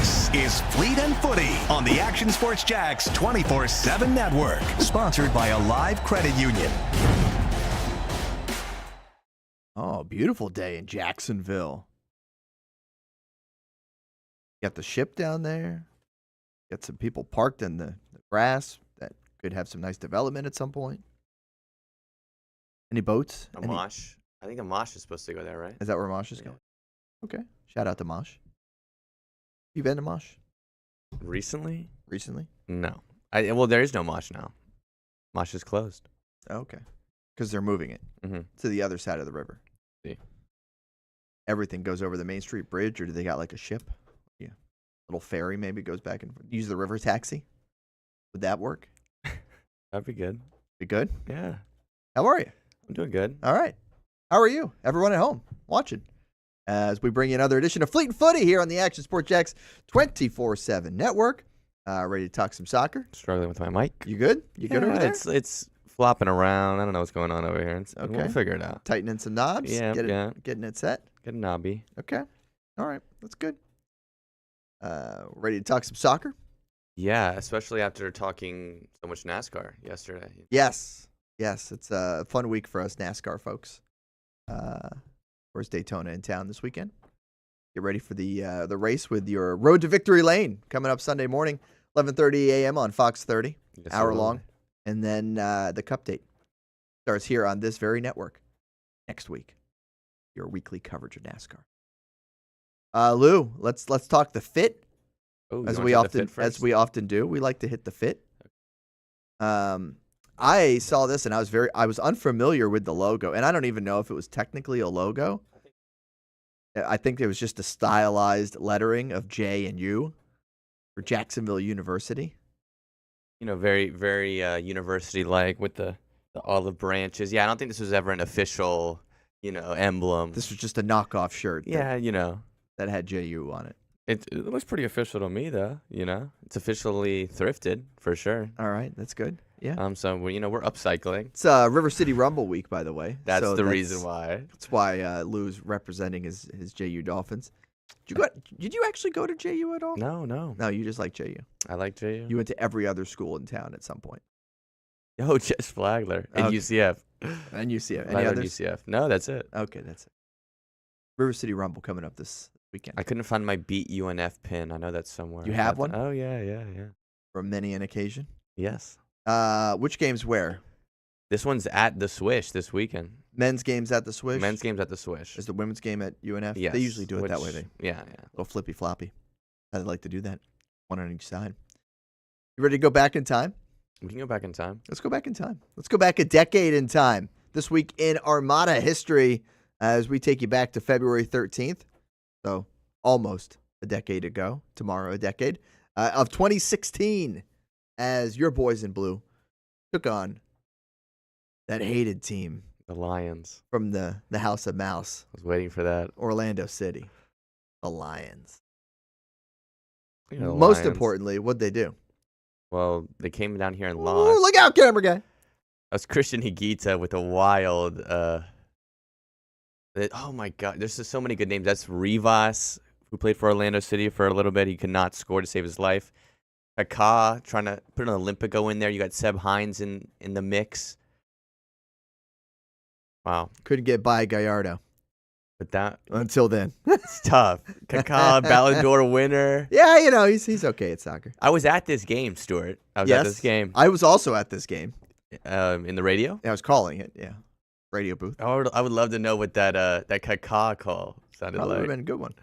This is Fleet and Footy on the Action Sports Jacks 24/7 network, sponsored by a live credit union. Oh, beautiful day in Jacksonville. Got the ship down there. Got some people parked in the grass that could have some nice development at some point. Any boats? Amash. I think Amash is supposed to go there, right? Is that where Mosh is going? Okay. Shout out to Mosh. You been to Mosh Recently? No. Well, there is no Mosh now. Mosh is closed. Oh, okay. Because they're moving it to the other side of the river. See. Everything goes over the Main Street Bridge, or do they got like a ship? Yeah. Little ferry maybe goes back and use the river taxi? Would that work? That'd be good. Be good? Yeah. How are you? I'm doing good. All right. How are you? Everyone at home watching. As we bring you another edition of Fleet and Footy here on the Action Sports Jacks 24/7 network. Ready to talk some soccer? Struggling with my mic. You good? You good over there? It's flopping around. I don't know what's going on over here. Okay. We'll figure it out. Tightening some knobs? Yeah, Getting it set? Getting knobby. Okay. All right. That's good. Ready to talk some soccer? Yeah, especially after talking so much NASCAR yesterday. Yes. Yes. It's a fun week for us NASCAR folks. Where's Daytona in town this weekend? Get ready for the race with your Road to Victory Lane coming up Sunday morning, 11:30 a.m. on Fox 30, Yes, hour sir. long. And then the Cup date starts here on this very network next week. Your weekly coverage of NASCAR. Lou, let's talk the fit Oh, as you we wanna take the often fit first? do. We like to hit the fit. I saw this and I was unfamiliar with the logo, and I don't even know if it was technically a logo. I think it was just a stylized lettering of J and U for Jacksonville University. You know, very, very university-like with the olive branches. Yeah, I don't think this was ever an official, emblem. This was just a knockoff shirt. Yeah, that had JU on it. it looks pretty official to me, though. It's officially thrifted for sure. All right, that's good. Yeah. So we're upcycling. It's River City Rumble week, by the way. That's So the reason why. That's why Lou's representing his JU Dolphins. Did you actually go to JU at all? No. No, you just like JU. I like JU. You went to every other school in town at some point. Oh, Jess Flagler and Okay. UCF. And UCF. Any Flagler and others? UCF. No, that's it. Okay, that's it. River City Rumble coming up this weekend. I couldn't find my Beat UNF pin. I know that's somewhere. You have one? Oh yeah. From many an occasion. Yes. Which games where? This one's at the Swish this weekend. Men's games at the Swish? Men's game's at the Swish. Is the women's game at UNF? Yes. They usually do it that way. which- They Yeah. little flippy floppy. I'd like to do that. One on each side. You ready to go back in time? We can go back in time. Let's go back in time. Let's go back a decade in time. This week in Armada history, as we take you back to February 13th. So almost a decade ago. Tomorrow, a decade. Of 2016, as your boys in blue took on that hated team The Lions. from the House of Mouse, I was waiting for that. Orlando City, the Lions. You know, the Most Lions. importantly, what'd they do? Well, they came down here and Ooh, lost. look out, camera guy. That was Christian Higuita with a wild. Oh my God! There's just so many good names. That's Rivas, who played for Orlando City for a little bit. He could not score to save his life. Kaká trying to put an Olympico in there. You got Seb Hines in the mix. Wow, Couldn't get by Gallardo but that until then. it's tough. Kaká, Ballon d'Or winner. Yeah, he's okay at soccer. I was at this game, Stuart. I was at this game. I was also at this game. In the radio. I was calling it, yeah. Radio booth. I would love to know what that Kaká call sounded Probably would have like. been a good one.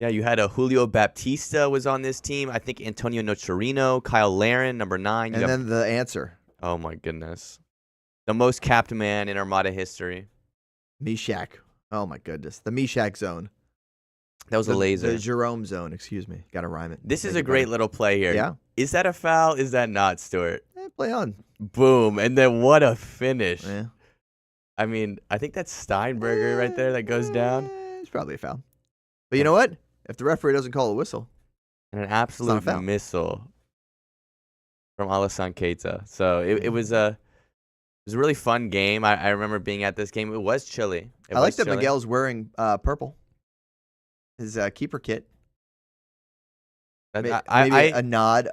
Yeah, you had Julio Baptista was on this team. I think Antonio Nocerino, Kyle Laren, number 9. And then the answer, oh my goodness, the most capped man in Armada history. Meshack. Oh, my goodness. The Meshack zone. That was a laser. The Jerome zone, excuse me. Got to rhyme it. This is Make a it great better. little play here. Yeah. Is that a foul? Is that not, Stuart? Play on. Boom. And then what a finish. Yeah. I mean, I think that's Steinberger right there that goes down. It's probably a foul. But you know what? If the referee doesn't call a whistle, And an not a absolute foul. missile from Alassane Keita. So it was a really fun game. I remember being at this game. It was chilly. I like that Miguel's wearing purple. His keeper kit. Maybe I a nod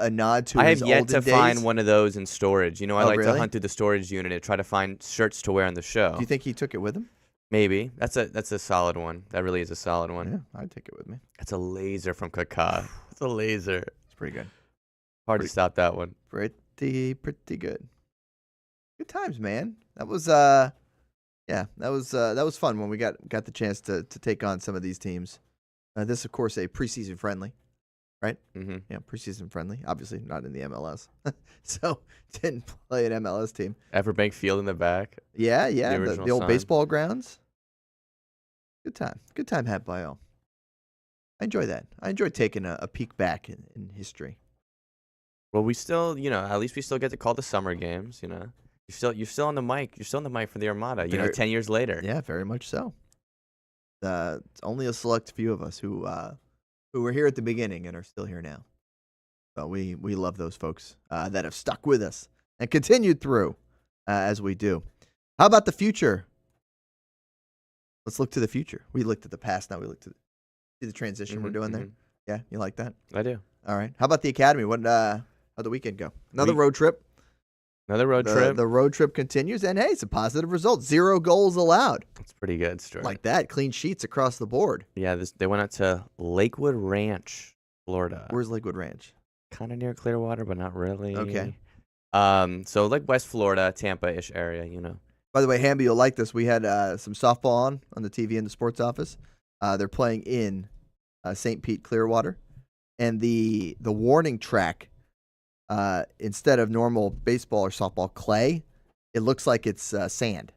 to I his have yet olden to find days. one of those in storage. I Oh, like to really? hunt through the storage unit and try to find shirts to wear on the show. Do you think he took it with him? Maybe. That's a solid one. That really is a solid one. Yeah, I'd take it with me. That's a laser from Kaká. It's a laser. It's pretty good. Hard to stop that one. Pretty good. Good times, man. That was that was fun when we got the chance to take on some of these teams. This, of course, a preseason friendly, right? Mm-hmm. Yeah, preseason friendly. Obviously, not in the MLS, so didn't play an MLS team. Everbank Field in the back. Yeah, The the original old sign. baseball grounds. Good time had by all. I enjoy that. I enjoy taking a peek back in history. Well, we still, at least we still get to call the summer games. You're still on the mic. You're still on the mic for the Armada. 10 years later. Yeah, very much so. It's only a select few of us who were here at the beginning and are still here now. So we love those folks that have stuck with us and continued through as we do. How about the future? Let's look to the future. We looked at the past. Now we look to see the transition we're doing there. Yeah, you like that? I do. All right. How about the academy? How'd the weekend go? Another road trip. Another road trip. The road trip continues, and hey, it's a positive result. 0 goals allowed. That's pretty good, Stuart. Like that. Clean sheets across the board. Yeah, they went out to Lakewood Ranch, Florida. Where's Lakewood Ranch? Kind of near Clearwater, but not really. Okay. So like West Florida, Tampa-ish area, By the way, Hamby, you'll like this. We had some softball on the TV in the sports office. They're playing in St. Pete, Clearwater. And the warning track, instead of normal baseball or softball clay, it looks like it's sand.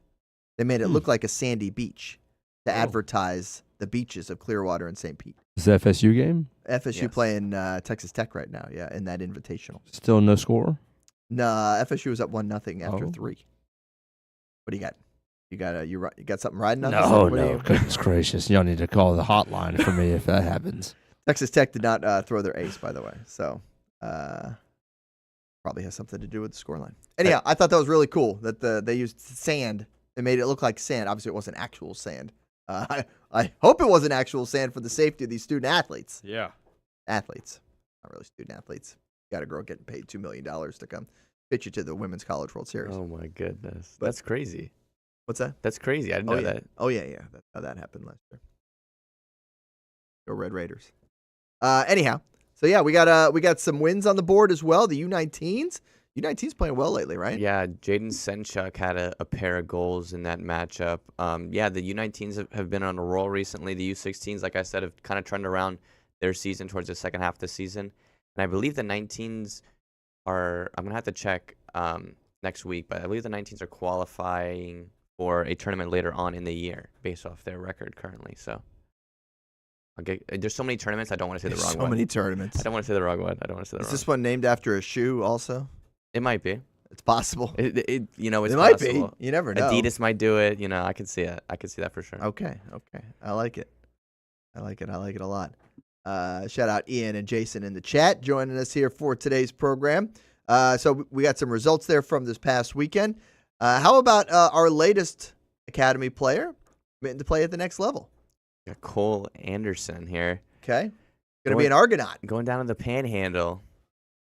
They made it look like a sandy beach to advertise the beaches of Clearwater and St. Pete. Is the FSU game? FSU Yes. playing Texas Tech right now, yeah, in that invitational. Still no score? Nah, FSU was up 1-0 after Oh. 3. What do you got? You got something riding on this? No, What do no. you- Goodness gracious. Y'all need to call the hotline for me if that happens. Texas Tech did not throw their ace, by the way, so probably has something to do with the scoreline. Anyhow, I thought that was really cool that they used sand and made it look like sand. Obviously, it wasn't actual sand. I hope it wasn't actual sand for the safety of these student athletes. Yeah. Athletes, not really student athletes. Got a girl getting paid $2 million to come pitch you to the Women's College World Series. Oh, my goodness. But- That's crazy. What's that? That's crazy. I didn't know yeah. that. Oh yeah. That's how that happened last year. Go Red Raiders. Anyhow, so yeah, we got some wins on the board as well. The U19s. U19's playing well lately, right? Yeah, Jaden Senchuk had a pair of goals in that matchup. Yeah, the U19s have been on a roll recently. The U16s, like I said, have kind of turned around their season towards the second half of the season. And I believe the 19s are, I'm going to have to check next week, but I believe the 19s are qualifying for a tournament later on in the year based off their record currently. So there's so many tournaments, I don't want to say the wrong one. So many tournaments. I don't want to say the wrong one. I don't want to say the Is wrong this one named after a shoe also? It might be. It's possible. It's It might possible. be. You never know. Adidas might do it. I could see it. I could see that for sure. Okay. I like it. I like it a lot. Shout out Ian and Jason in the chat joining us here for today's program. So we got some results there from this past weekend. How about our latest academy player committing to play at the next level? Got Cole Anderson here. Okay. Going to be an Argonaut. Going down to the Panhandle.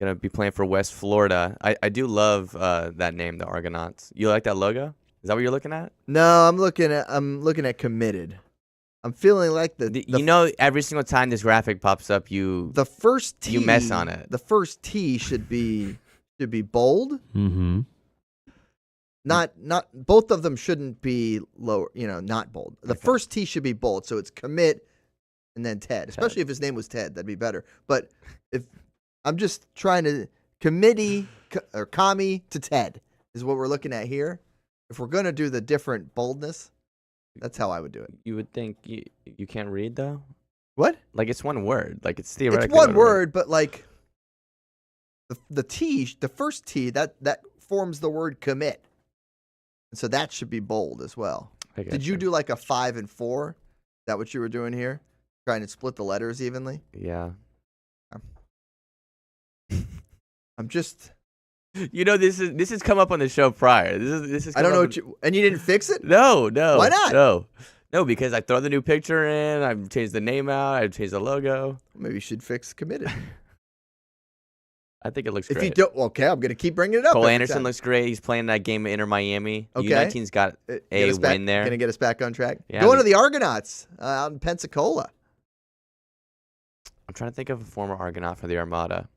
Going to be playing for West Florida. I do love that name, the Argonauts. You like that logo? Is that what you're looking at? No, I'm looking at committed. I'm feeling like Every single time this graphic pops up, the first T, you mess on it. The first T should be bold. Mm-hmm. Not both of them shouldn't be lower, not bold. The first T should be bold, so it's commit and then Ted. Especially if his name was Ted, that'd be better. But if I'm just trying to committee or commie to Ted is what we're looking at here. If we're gonna do the different boldness, that's how I would do it. You would think you can't read though. What? Like it's one word. Like it's theoretically It's one word, but like the T, the first T, that forms the word commit. And so that should be bold as well. Did you do like a 5 and 4? Is that what you were doing here? Trying to split the letters evenly? Yeah. I'm just. This has come up on the show prior. This is. I don't know and you didn't fix it? No. Why not? No, because I throw the new picture in. I've changed the name out. I've changed the logo. Maybe you should fix committed. I think it looks If great. you don't, okay, I'm going to keep bringing it up. Cole every Anderson time. looks great. He's playing that game at Inter Miami. Okay. U19's got a win there. Going to get us back on track. Yeah, Going to the Argonauts out in Pensacola. I'm trying to think of a former Argonaut for the Armada.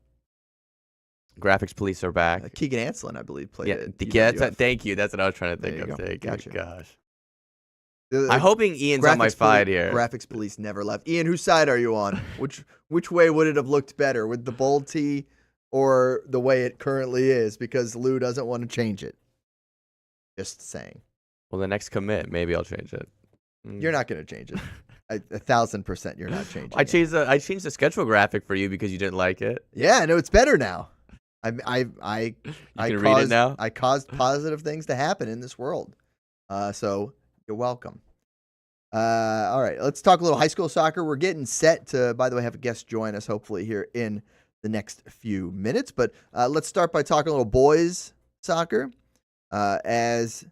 Graphics Police are back. Keegan Anslin, I believe, played it. Thank you. That's what I was trying to think There you of. go. Thank you. Gotcha. Gosh. The I'm hoping Ian's on my side here. Graphics Police never left. Ian, whose side are you on? Which way would it have looked better, with the bold tee or the way it currently is? Because Lou doesn't want to change it. Just saying. Well, the next commit, maybe I'll change it. You're not going to change it. 1,000% you're not changing I changed the schedule graphic for you because you didn't like it. Yeah, no, it's better now. I can read it now? I caused positive things to happen in this world. So you're welcome. All right, let's talk a little high school soccer. We're getting set to, by the way, have a guest join us hopefully here in the next few minutes. But let's start by talking a little boys soccer, as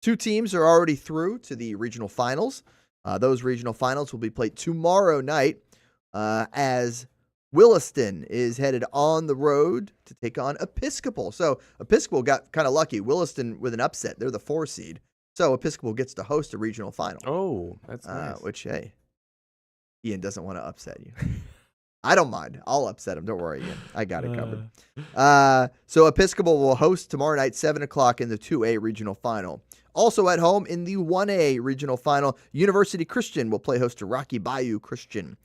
two teams are already through to the regional finals. Those regional finals will be played tomorrow night, as Williston is headed on the road to take on Episcopal. So Episcopal got kind of lucky. Williston with an upset. They're the 4 seed. So Episcopal gets to host a regional final. Oh, that's nice. Which, hey, Ian doesn't want to upset you. I don't mind. I'll upset him. Don't worry, Ian. I got it covered. So Episcopal will host tomorrow night, 7 o'clock in the 2A regional final. Also at home in the 1A regional final, University Christian will play host to Rocky Bayou Christian.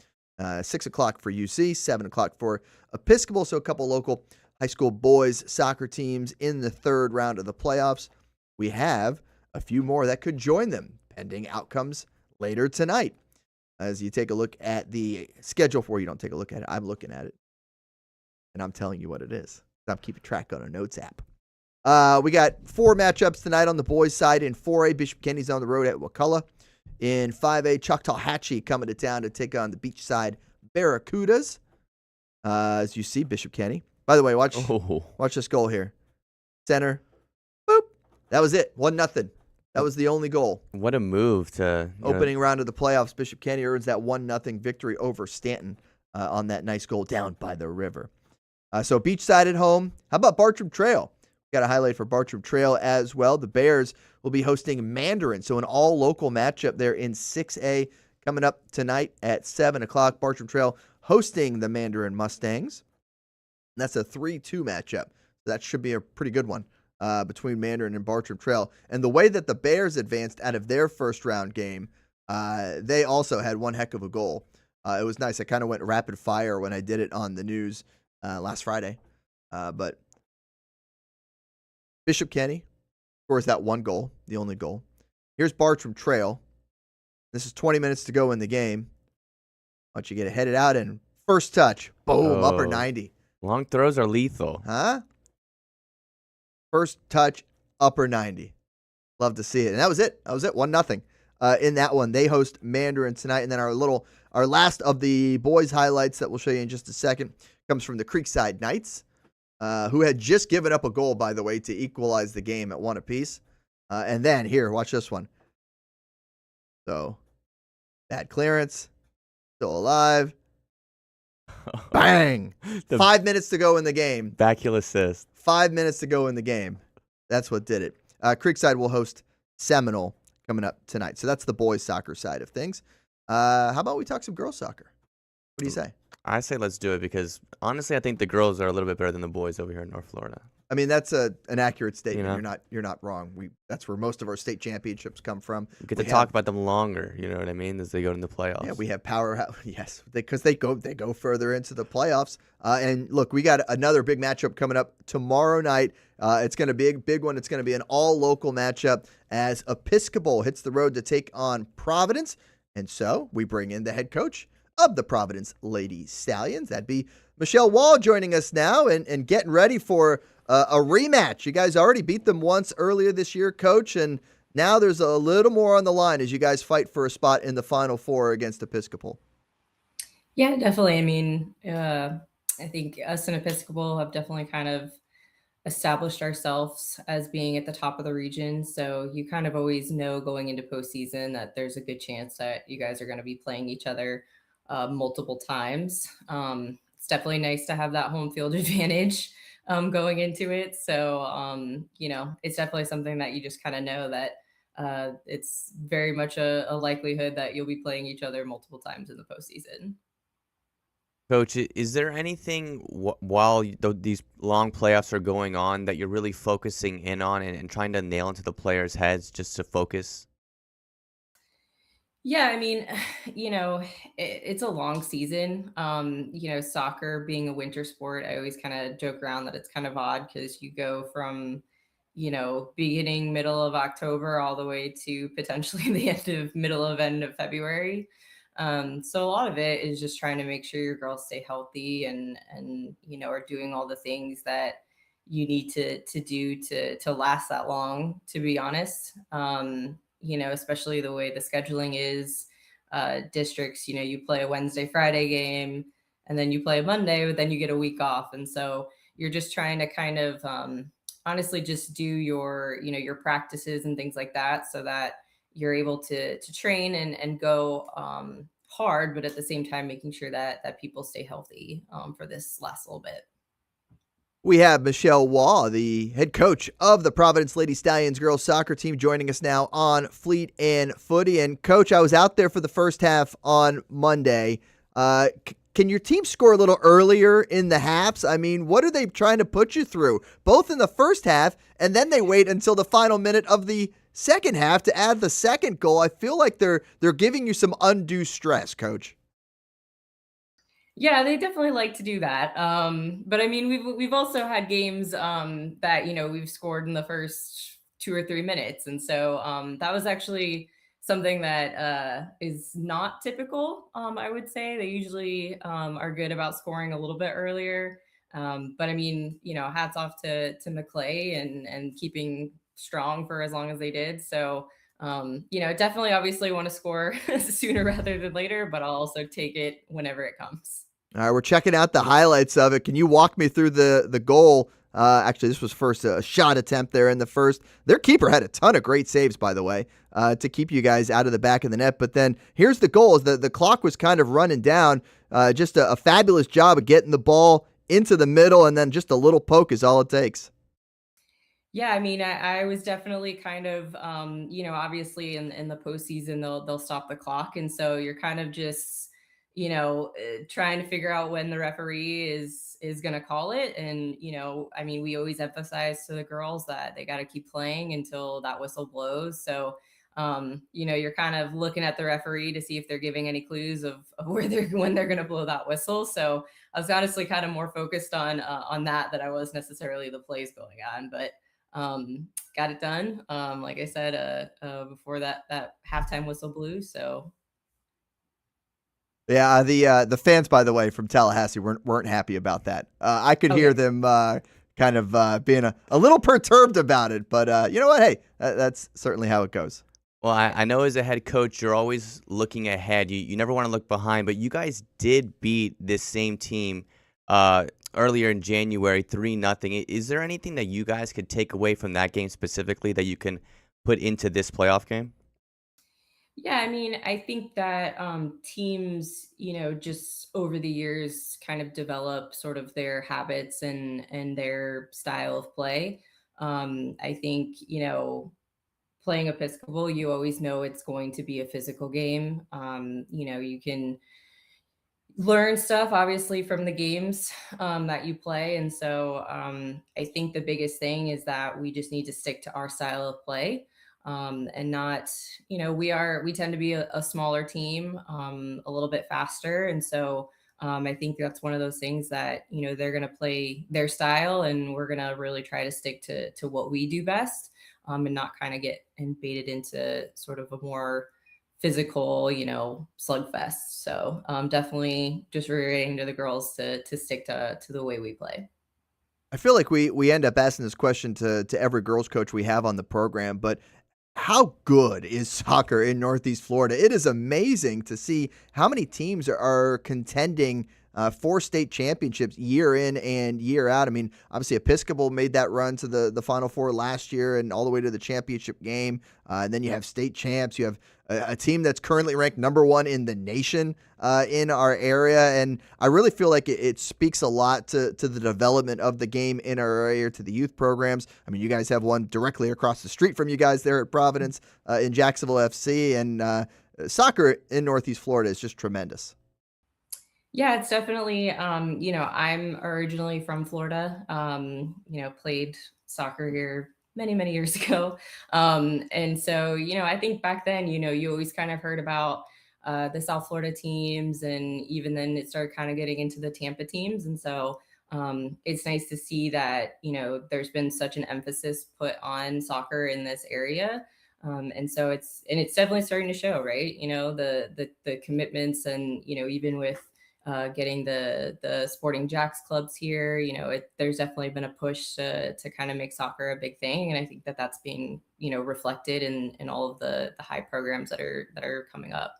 6 o'clock for UC, 7 o'clock for Episcopal. So a couple local high school boys soccer teams in the third round of the playoffs. We have a few more that could join them, pending outcomes later tonight. As you take a look at the schedule you don't take a look at it. I'm looking at it, and I'm telling you what it is. I'm keeping track on a notes app. We got 4 matchups tonight on the boys' side. In 4A, Bishop Kenny's on the road at Wakulla. In 5A, Choctaw Hatchie coming to town to take on the Beachside Barracudas. As you see, Bishop Kenny. By the way, watch this goal here. Center. Boop. That was it. 1-0. That was the only goal. What a move to opening round of the playoffs. Bishop Kenny earns that 1-0 victory over Stanton on that nice goal down by the river. So Beachside at home. How about Bartram Trail? Got a highlight for Bartram Trail as well. The Bears will be hosting Mandarin. So an all-local matchup there in 6A coming up tonight at 7 o'clock. Bartram Trail hosting the Mandarin Mustangs. And that's a 3-2 matchup. That should be a pretty good one between Mandarin and Bartram Trail. And the way that the Bears advanced out of their first-round game, they also had one heck of a goal. It was nice. I kind of went rapid fire when I did it on the news last Friday. But Bishop Kenny scores that one goal, the only goal. Here's Bartram Trail. This is 20 minutes to go in the game. Why don't you get it headed out and first touch, boom, upper 90. Long throws are lethal. Huh? First touch, upper 90. Love to see it. And that was it. 1-0. In that one, they host Mandarin tonight. And then our last of the boys' highlights that we'll show you in just a second comes from the Creekside Knights, who had just given up a goal, by the way, to equalize the game at 1 apiece. And then here, watch this one. So, bad clearance, still alive. Bang! 5 minutes to go in the game. Backheel assist. 5 minutes to go in the game. That's what did it. Creekside will host Seminole coming up tonight. So that's the boys' soccer side of things. How about we talk some girls' soccer? What do you say? I say let's do it because, honestly, I think the girls are a little bit better than the boys over here in North Florida. I mean, that's an accurate statement. You know? You're not wrong. That's where most of our state championships come from. We get to talk about them longer, you know what I mean, as they go into the playoffs. Yeah, we have powerhouse. Yes, because they go further into the playoffs. And look, we got another big matchup coming up tomorrow night. It's going to be a big one. It's going to be an all-local matchup as Episcopal hits the road to take on Providence. And so we bring in the head coach of the Providence Lady Stallions. That'd be Michelle Wall joining us now and getting ready for a rematch. You guys already beat them once earlier this year, Coach, and now there's a little more on the line as you guys fight for a spot in the Final Four against Episcopal. Yeah, definitely. I mean, I think us and Episcopal have definitely kind of established ourselves as being at the top of the region. So you kind of always know going into postseason that there's a good chance that you guys are going to be playing each other multiple times. it's definitely nice to have that home field advantage going into it. So, it's definitely something that you just kind of know that it's very much a likelihood that you'll be playing each other multiple times in the postseason. Coach, is there anything while these long playoffs are going on that you're really focusing in on and trying to nail into the players' heads just to focus? Yeah, I mean, it's a long season. Soccer being a winter sport, I always kind of joke around that it's kind of odd because you go from, beginning, middle of October all the way to potentially the end of February. So a lot of it is just trying to make sure your girls stay healthy and are doing all the things that you need to do to last that long, to be honest. Especially the way the scheduling is, districts, you play a Wednesday, Friday game, and then you play a Monday, but then you get a week off. And so you're just trying to kind of, honestly just do your practices and things like that so that you're able to train and go, hard, but at the same time, making sure that people stay healthy, for this last little bit. We have Michelle Waugh, the head coach of the Providence Lady Stallions girls soccer team, joining us now on Fleet and Footy. And Coach, I was out there for the first half on Monday. Can your team score a little earlier in the halves? I mean, what are they trying to put you through, both in the first half and then they wait until the final minute of the second half to add the second goal? I feel like they're giving you some undue stress, Coach. Yeah, they definitely like to do that. But I mean, we've also had games that we've scored in the first 2 or 3 minutes, and so that was actually something that is not typical. I would say they usually are good about scoring a little bit earlier. But I mean, hats off to McClay and keeping strong for as long as they did. So definitely, obviously, want to score sooner rather than later, but I'll also take it whenever it comes. All right, we're checking out the highlights of it. Can you walk me through the goal? Actually, this was first a shot attempt there in the first. Their keeper had a ton of great saves, by the way, to keep you guys out of the back of the net. But then here's the goal. The clock was kind of running down. Just a fabulous job of getting the ball into the middle, and then just a little poke is all it takes. Yeah, I mean, I was definitely kind of, obviously in the postseason they'll stop the clock, and so you're kind of just, trying to figure out when the referee is going to call it. And I mean, we always emphasize to the girls that they got to keep playing until that whistle blows. So you're kind of looking at the referee to see if they're giving any clues of when they're going to blow that whistle. So I was honestly kind of more focused on that I was necessarily the plays going on, but got it done. Like I said, before that halftime whistle blew. So Yeah, the fans, by the way, from Tallahassee weren't happy about that. I could hear them kind of being a little perturbed about it, but you know what? Hey, that's certainly how it goes. Well, I know as a head coach, you're always looking ahead. You never want to look behind, but you guys did beat this same team earlier in January, 3-0. Is there anything that you guys could take away from that game specifically that you can put into this playoff game? yeah, I mean, I think that teams, just over the years kind of develop sort of their habits and their style of play. I think, playing Episcopal, you always know it's going to be a physical game. You can learn stuff obviously from the games that you play. And so I think the biggest thing is that we just need to stick to our style of play, and not, we tend to be a smaller team, a little bit faster. And so I think that's one of those things that, they're going to play their style and we're going to really try to stick to what we do best, and not kind of get baited into sort of a more physical, slugfest. So definitely just reiterating to the girls to stick to the way we play. I feel like we end up asking this question to every girls coach we have on the program, but how good is soccer in Northeast Florida? It is amazing to see how many teams are contending for state championships year in and year out. I mean, obviously Episcopal made that run to the Final Four last year and all the way to the championship game. And then you have state champs. You have a team that's currently ranked number 1 in the nation in our area. And I really feel like it speaks a lot to the development of the game in our area, to the youth programs. I mean, you guys have one directly across the street from you guys there at Providence in Jacksonville FC, and soccer in Northeast Florida is just tremendous. Yeah, it's definitely, I'm originally from Florida, played soccer here many, many years ago. And so, I think back then, you always kind of heard about the South Florida teams, and even then it started kind of getting into the Tampa teams. And so it's nice to see that, there's been such an emphasis put on soccer in this area. And so it's definitely starting to show, right? The commitments, and, even with getting the Sporting Jacks clubs here, there's definitely been a push to kind of make soccer a big thing. And I think that that's being, reflected in all of the high programs that are coming up.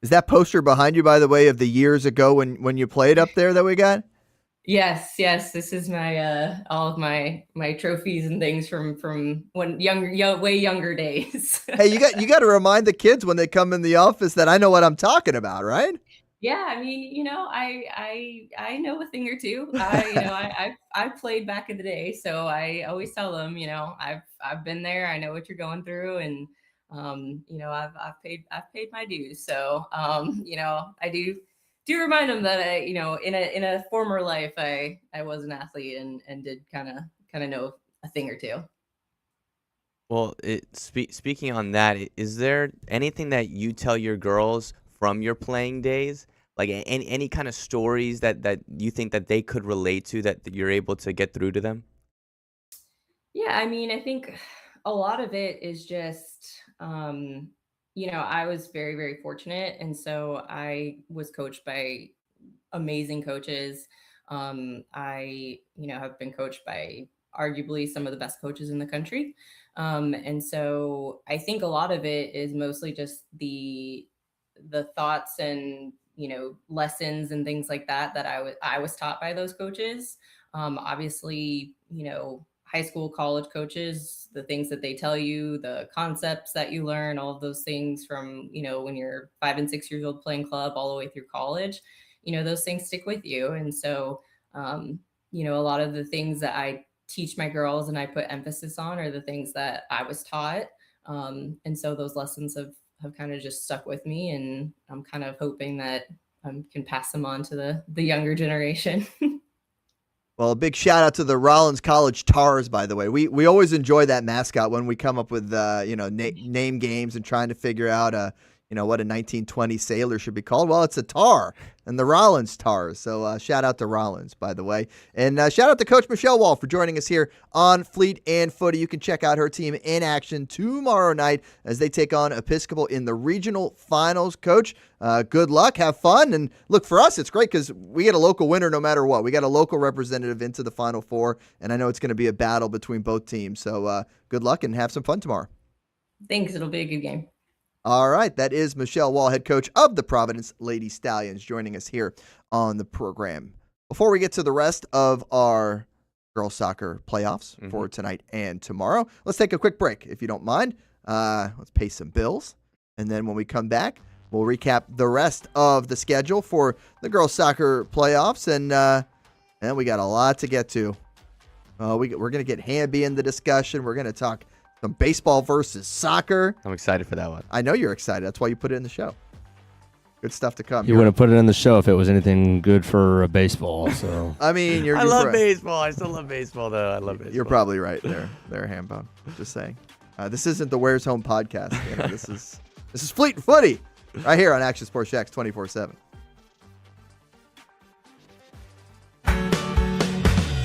Is that poster behind you, by the way, of the years ago when you played up there that we got? Yes. This is my all of my trophies and things from when way younger days. Hey, you got to remind the kids when they come in the office that I know what I'm talking about, right? Yeah, I mean, I know a thing or two. I played back in the day, so I always tell them, I've been there. I know what you're going through, and I've paid my dues. So I do remind them that in a former life I was an athlete and did kind of know a thing or two. Well, speaking on that, is there anything that you tell your girls from your playing days? Like any kind of stories that you think that they could relate to, that you're able to get through to them? Yeah, I mean, I think a lot of it is just, I was very, very fortunate. And so I was coached by amazing coaches. I have been coached by arguably some of the best coaches in the country. And so I think a lot of it is mostly just the thoughts and, lessons and things like that I was taught by those coaches. Obviously, high school, college coaches, the things that they tell you, the concepts that you learn, all of those things from, when you're 5 and 6 years old playing club all the way through college, those things stick with you. And so, a lot of the things that I teach my girls and I put emphasis on are the things that I was taught. And so those lessons have kind of just stuck with me, and I'm kind of hoping that I can pass them on to the younger generation. Well, a big shout out to the Rollins College Tars, by the way. We always enjoy that mascot when we come up with name games and trying to figure out what a 1920 sailor should be called. Well, it's a tar, and the Rollins Tars. So shout out to Rollins, by the way. And shout out to Coach Michelle Wall for joining us here on Fleet and Footy. You can check out her team in action tomorrow night as they take on Episcopal in the regional finals. Coach, good luck. Have fun. And look, for us, it's great because we get a local winner no matter what. We got a local representative into the Final Four, and I know it's going to be a battle between both teams. So good luck and have some fun tomorrow. Thanks. It'll be a good game. All right, that is Michelle Wall, head coach of the Providence Lady Stallions, joining us here on the program. Before we get to the rest of our girls soccer playoffs for tonight and tomorrow, let's take a quick break, if you don't mind. Let's pay some bills, and then when we come back, we'll recap the rest of the schedule for the girls soccer playoffs, and we got a lot to get to. We're going to get Hamby in the discussion. We're going to talk some baseball versus soccer. I'm excited for that one. I know you're excited. That's why you put it in the show. Good stuff to come. You wouldn't have put it in the show if it was anything good for baseball. So I mean, I love baseball. I still love baseball, though. I love baseball. You're probably right there, Hambone. Just saying. This isn't the Where's Home podcast. This is Fleet Footy right here on Action Sports Jacks 24/7.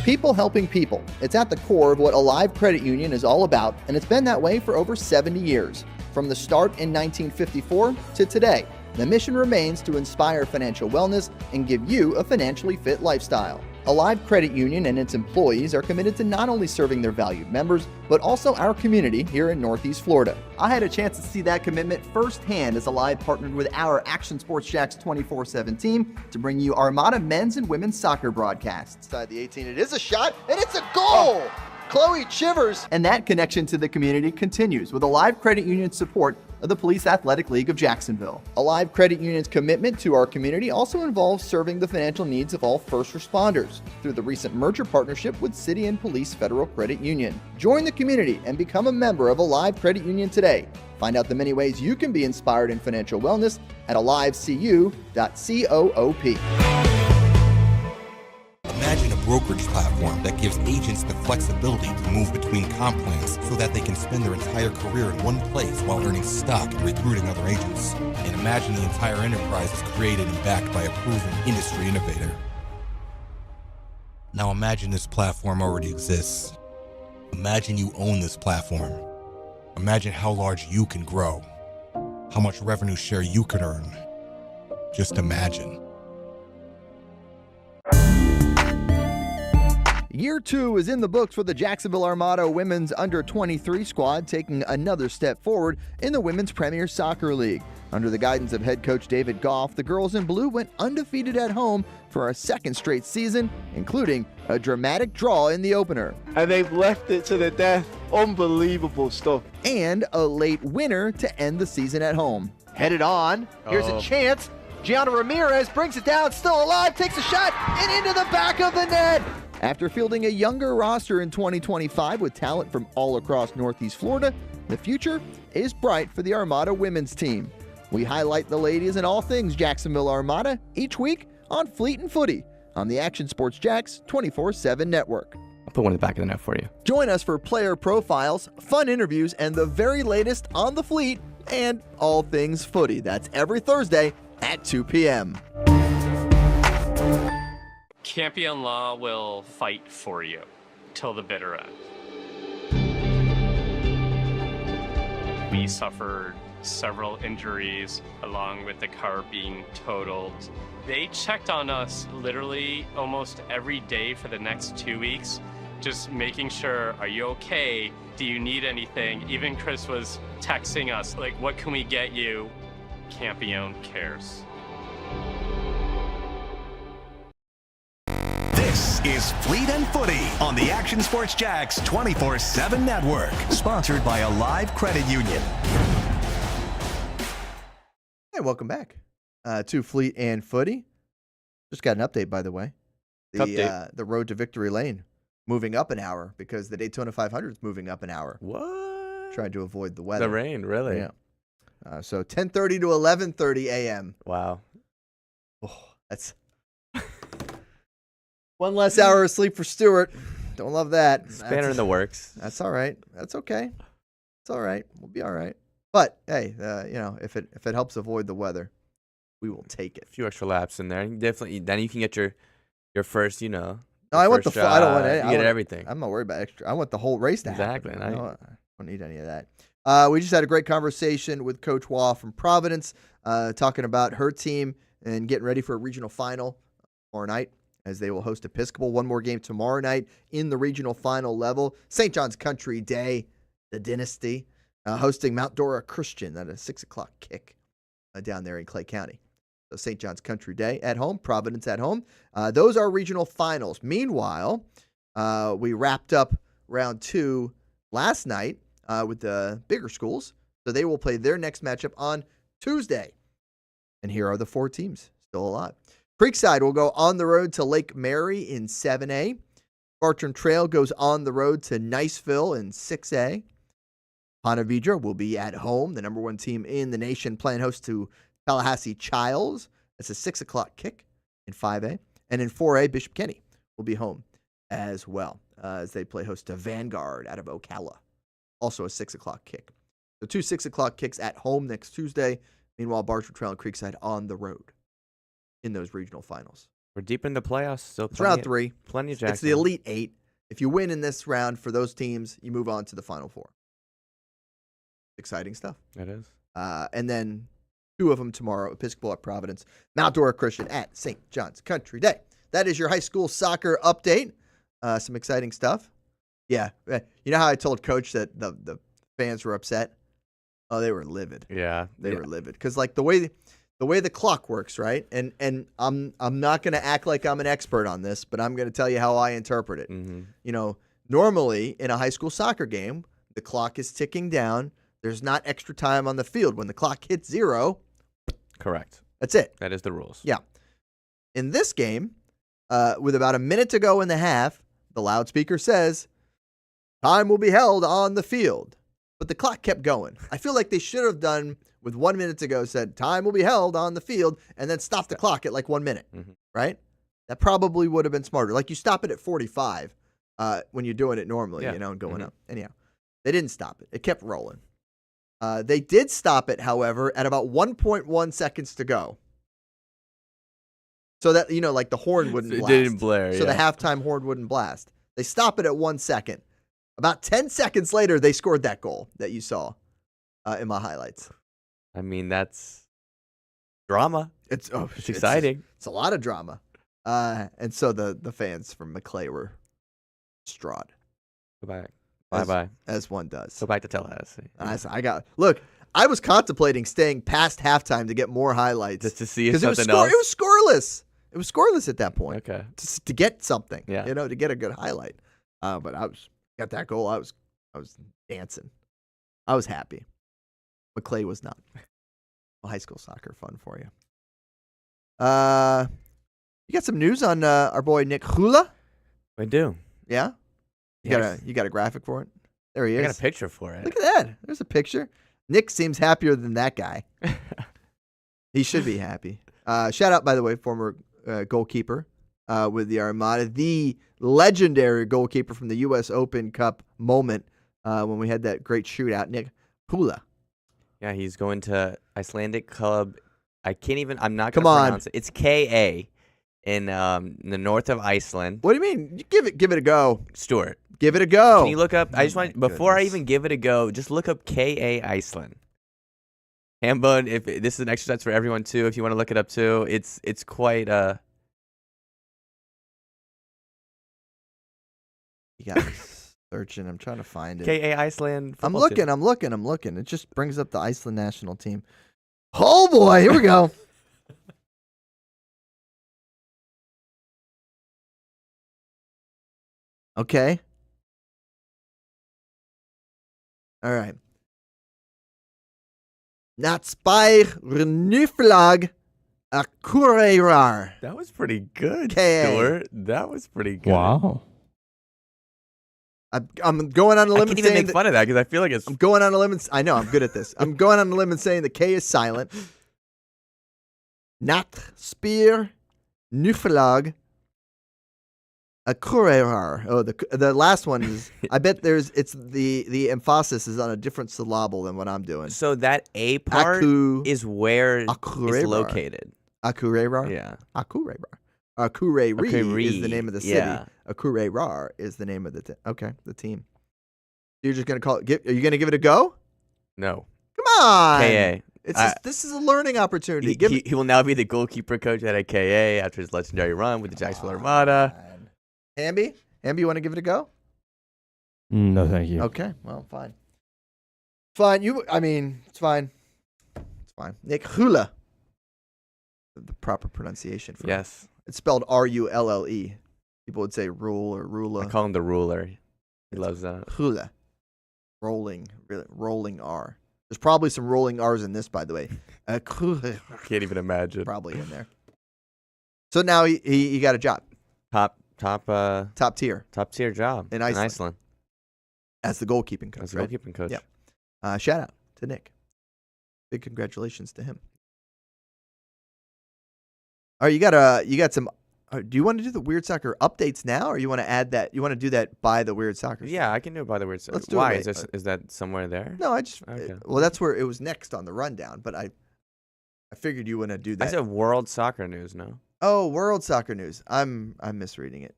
People helping people. It's at the core of what Alive Credit Union is all about, and it's been that way for over 70 years. From the start in 1954 to today, the mission remains to inspire financial wellness and give you a financially fit lifestyle. Alive Credit Union and its employees are committed to not only serving their valued members, but also our community here in Northeast Florida. I had a chance to see that commitment firsthand as Alive partnered with our Action Sports Jacks 24/7 team to bring you Armada men's and women's soccer broadcasts. Inside the 18, it is a shot, and it's a goal! Chloe Chivers. And that connection to the community continues with Alive Credit Union support of the Police Athletic League of Jacksonville. Alive Credit Union's commitment to our community also involves serving the financial needs of all first responders through the recent merger partnership with City and Police Federal Credit Union. Join the community and become a member of Alive Credit Union today. Find out the many ways you can be inspired in financial wellness at alivecu.coop. Imagine a brokerage platform that gives agents the flexibility to move between comp plans so that they can spend their entire career in one place while earning stock and recruiting other agents. And imagine the entire enterprise is created and backed by a proven industry innovator. Now imagine this platform already exists. Imagine you own this platform. Imagine how large you can grow, how much revenue share you can earn. Just imagine. Year 2 is in the books for the Jacksonville Armada women's under-23 squad, taking another step forward in the Women's Premier Soccer League. Under the guidance of head coach David Goff, the girls in blue went undefeated at home for a second straight season, including a dramatic draw in the opener. And they've left it to the death. Unbelievable stuff. And a late winner to end the season at home. Headed on. Here's a chance. Gianna Ramirez brings it down, still alive, takes a shot, and into the back of the net. After fielding a younger roster in 2025 with talent from all across Northeast Florida, the future is bright for the Armada women's team. We highlight the ladies and all things Jacksonville Armada each week on Fleet and Footy on the Action Sports Jacks 24/7 network. I'll put one in the back of the net for you. Join us for player profiles, fun interviews, and the very latest on the Fleet and all things footy. That's every Thursday at 2 p.m. Campion Law will fight for you till the bitter end. We suffered several injuries along with the car being totaled. They checked on us literally almost every day for the next 2 weeks, just making sure, are you okay? Do you need anything? Even Chris was texting us, like, what can we get you? Campion cares. This is Fleet and Footy on the Action Sports Jacks 24/7 network, sponsored by Alive Credit Union. Hey, welcome back to Fleet and Footy. Just got an update, by the way. The road to Victory Lane moving up an hour because the Daytona 500 is moving up an hour. What? Tried to avoid the weather. The rain, really? Yeah. So 10:30 to 11:30 a.m. Wow. Oh, that's one less hour of sleep for Stuart. Don't love that. Spanner in the works. That's all right. That's okay. It's all right. We'll be all right. But hey, if it helps avoid the weather, we will take it. A few extra laps in there. Definitely. Then you can get your first, No, I want the. I don't want it. You get everything. I'm not worried about extra. I want the whole race to happen. Exactly. I don't need any of that. We just had a great conversation with Coach Waugh from Providence, talking about her team and getting ready for a regional final tomorrow night, as they will host Episcopal. One more game tomorrow night in the regional final level. St. John's Country Day, the Dynasty, hosting Mount Dora Christian at a 6 o'clock kick down there in Clay County. So St. John's Country Day at home, Providence at home. Those are regional finals. Meanwhile, we wrapped up round 2 last night with the bigger schools. So they will play their next matchup on Tuesday. And here are the 4 teams still alive. Creekside will go on the road to Lake Mary in 7A. Bartram Trail goes on the road to Niceville in 6A. Ponte Vedra will be at home, the number 1 team in the nation, playing host to Tallahassee Childs. That's a 6 o'clock kick in 5A. And in 4A, Bishop Kenny will be home as well, as they play host to Vanguard out of Ocala. Also a 6 o'clock kick. So 2 6 o'clock kicks at home next Tuesday. Meanwhile, Bartram Trail and Creekside on the road in those regional finals. We're deep in the playoffs. Still It's round 3. Plenty of Jackson. It's the Elite 8. If you win in this round for those teams, you move on to the Final 4. Exciting stuff. It is. And then 2 of them tomorrow, Episcopal at Providence, Mount Dora Christian at St. John's Country Day. That is your high school soccer update. Some exciting stuff. Yeah. You know how I told Coach that the fans were upset? Oh, they were livid. Yeah. They were livid. Because, like, the way the clock works, right? And I'm not going to act like I'm an expert on this, but I'm going to tell you how I interpret it. Mm-hmm. Normally in a high school soccer game, the clock is ticking down. There's not extra time on the field. When the clock hits 0, Correct. that's it. That is the rules. Yeah. In this game, with about a minute to go in the half, the loudspeaker says, time will be held on the field. But the clock kept going. I feel like they should have done, with 1 minute to go, said, time will be held on the field, and then stop the clock at like 1 minute, right? That probably would have been smarter. Like you stop it at 45 when you're doing it normally, and going up. Anyhow, they didn't stop it. It kept rolling. They did stop it, however, at about 1.1 seconds to go. So that, like the horn wouldn't blast. It didn't blare, So the halftime horn wouldn't blast. They stop it at 1 second. About 10 seconds later, they scored that goal that you saw in my highlights. I mean, that's drama. It's exciting. It's a lot of drama. And so the fans from Maclay were distraught. Go back. Bye-bye. As one does. Go back to Tallahassee. I was contemplating staying past halftime to get more highlights. Just to see if something else. else. It was scoreless. It was scoreless at that point. Okay. To get something, Yeah. to get a good highlight. But got that goal. I was dancing. I was happy. Maclay was not. Well, high school soccer fun for you. You got some news on our boy Nick Hula? I do. Yeah? You got a graphic for it? There he is. I got a picture for it. Look at that. There's a picture. Nick seems happier than that guy. He should be happy. Shout out, by the way, former goalkeeper with the Armada, the legendary goalkeeper from the U.S. Open Cup moment when we had that great shootout, Nick Hula. Yeah, he's going to Icelandic club. I'm not Come going to on. pronounce it. It's K.A. in the north of Iceland. What do you mean? You give it a go. Stuart. Give it a go. Can you look up? I just want before I goodness. even give it a go, just look up K.A. Iceland. Hambone, if this is an exercise for everyone too, if you want to look it up too, it's quite You got me searching. I'm trying to find it. K.A. Iceland. I'm football looking. team. It just brings up the Iceland national team. Oh boy, here we go. Okay. All right. Natsbeignuflag Akurerar. That was pretty good, K.A. Stuart. That was pretty good. Wow. I'm going on a limb I can't and even saying make fun of that because I feel like it's. I'm going on a limb. I know I'm good at this. I'm going on a limb and saying the K is silent. Natsbeignuflag Akurerar. Oh, the last one is. I bet the emphasis is on a different syllable than what I'm doing. So that A part is where it's located. Akurerar. Yeah. Akurerar. Akureyri is the name of the city. Yeah. Akurerar is the name of the the team. You're just gonna call it. Are you gonna give it a go? No. Come on. K.A. This is a learning opportunity. He will now be the goalkeeper coach at a K.A. after his legendary run with the Jacksonville Armada. Hamby, you want to give it a go? No, thank you. Okay, well, fine. Fine. It's fine. It's fine. Nick Hula. The proper pronunciation for it. Yes. It's spelled R-U-L-L-E. People would say rule or rula. I call him the ruler. He loves that. Hula. Rolling R. There's probably some rolling R's in this, by the way. Can't even imagine. Probably in there. So now he got a job. Top tier job in Iceland. As the goalkeeping coach. As the right? goalkeeping coach. Yep. Shout out to Nick. Big congratulations to him. All right, you got some. Do you want to do the Weird Soccer updates now, or you want to add that? You want to do that by the Weird Soccer? Yeah, I can do it by the Weird Soccer. Let's do Why? it. Is that somewhere there? No, Okay. Well, that's where it was next on the rundown, but I figured you want to do that. I said World Soccer News, no? Oh, World Soccer News. I'm misreading it.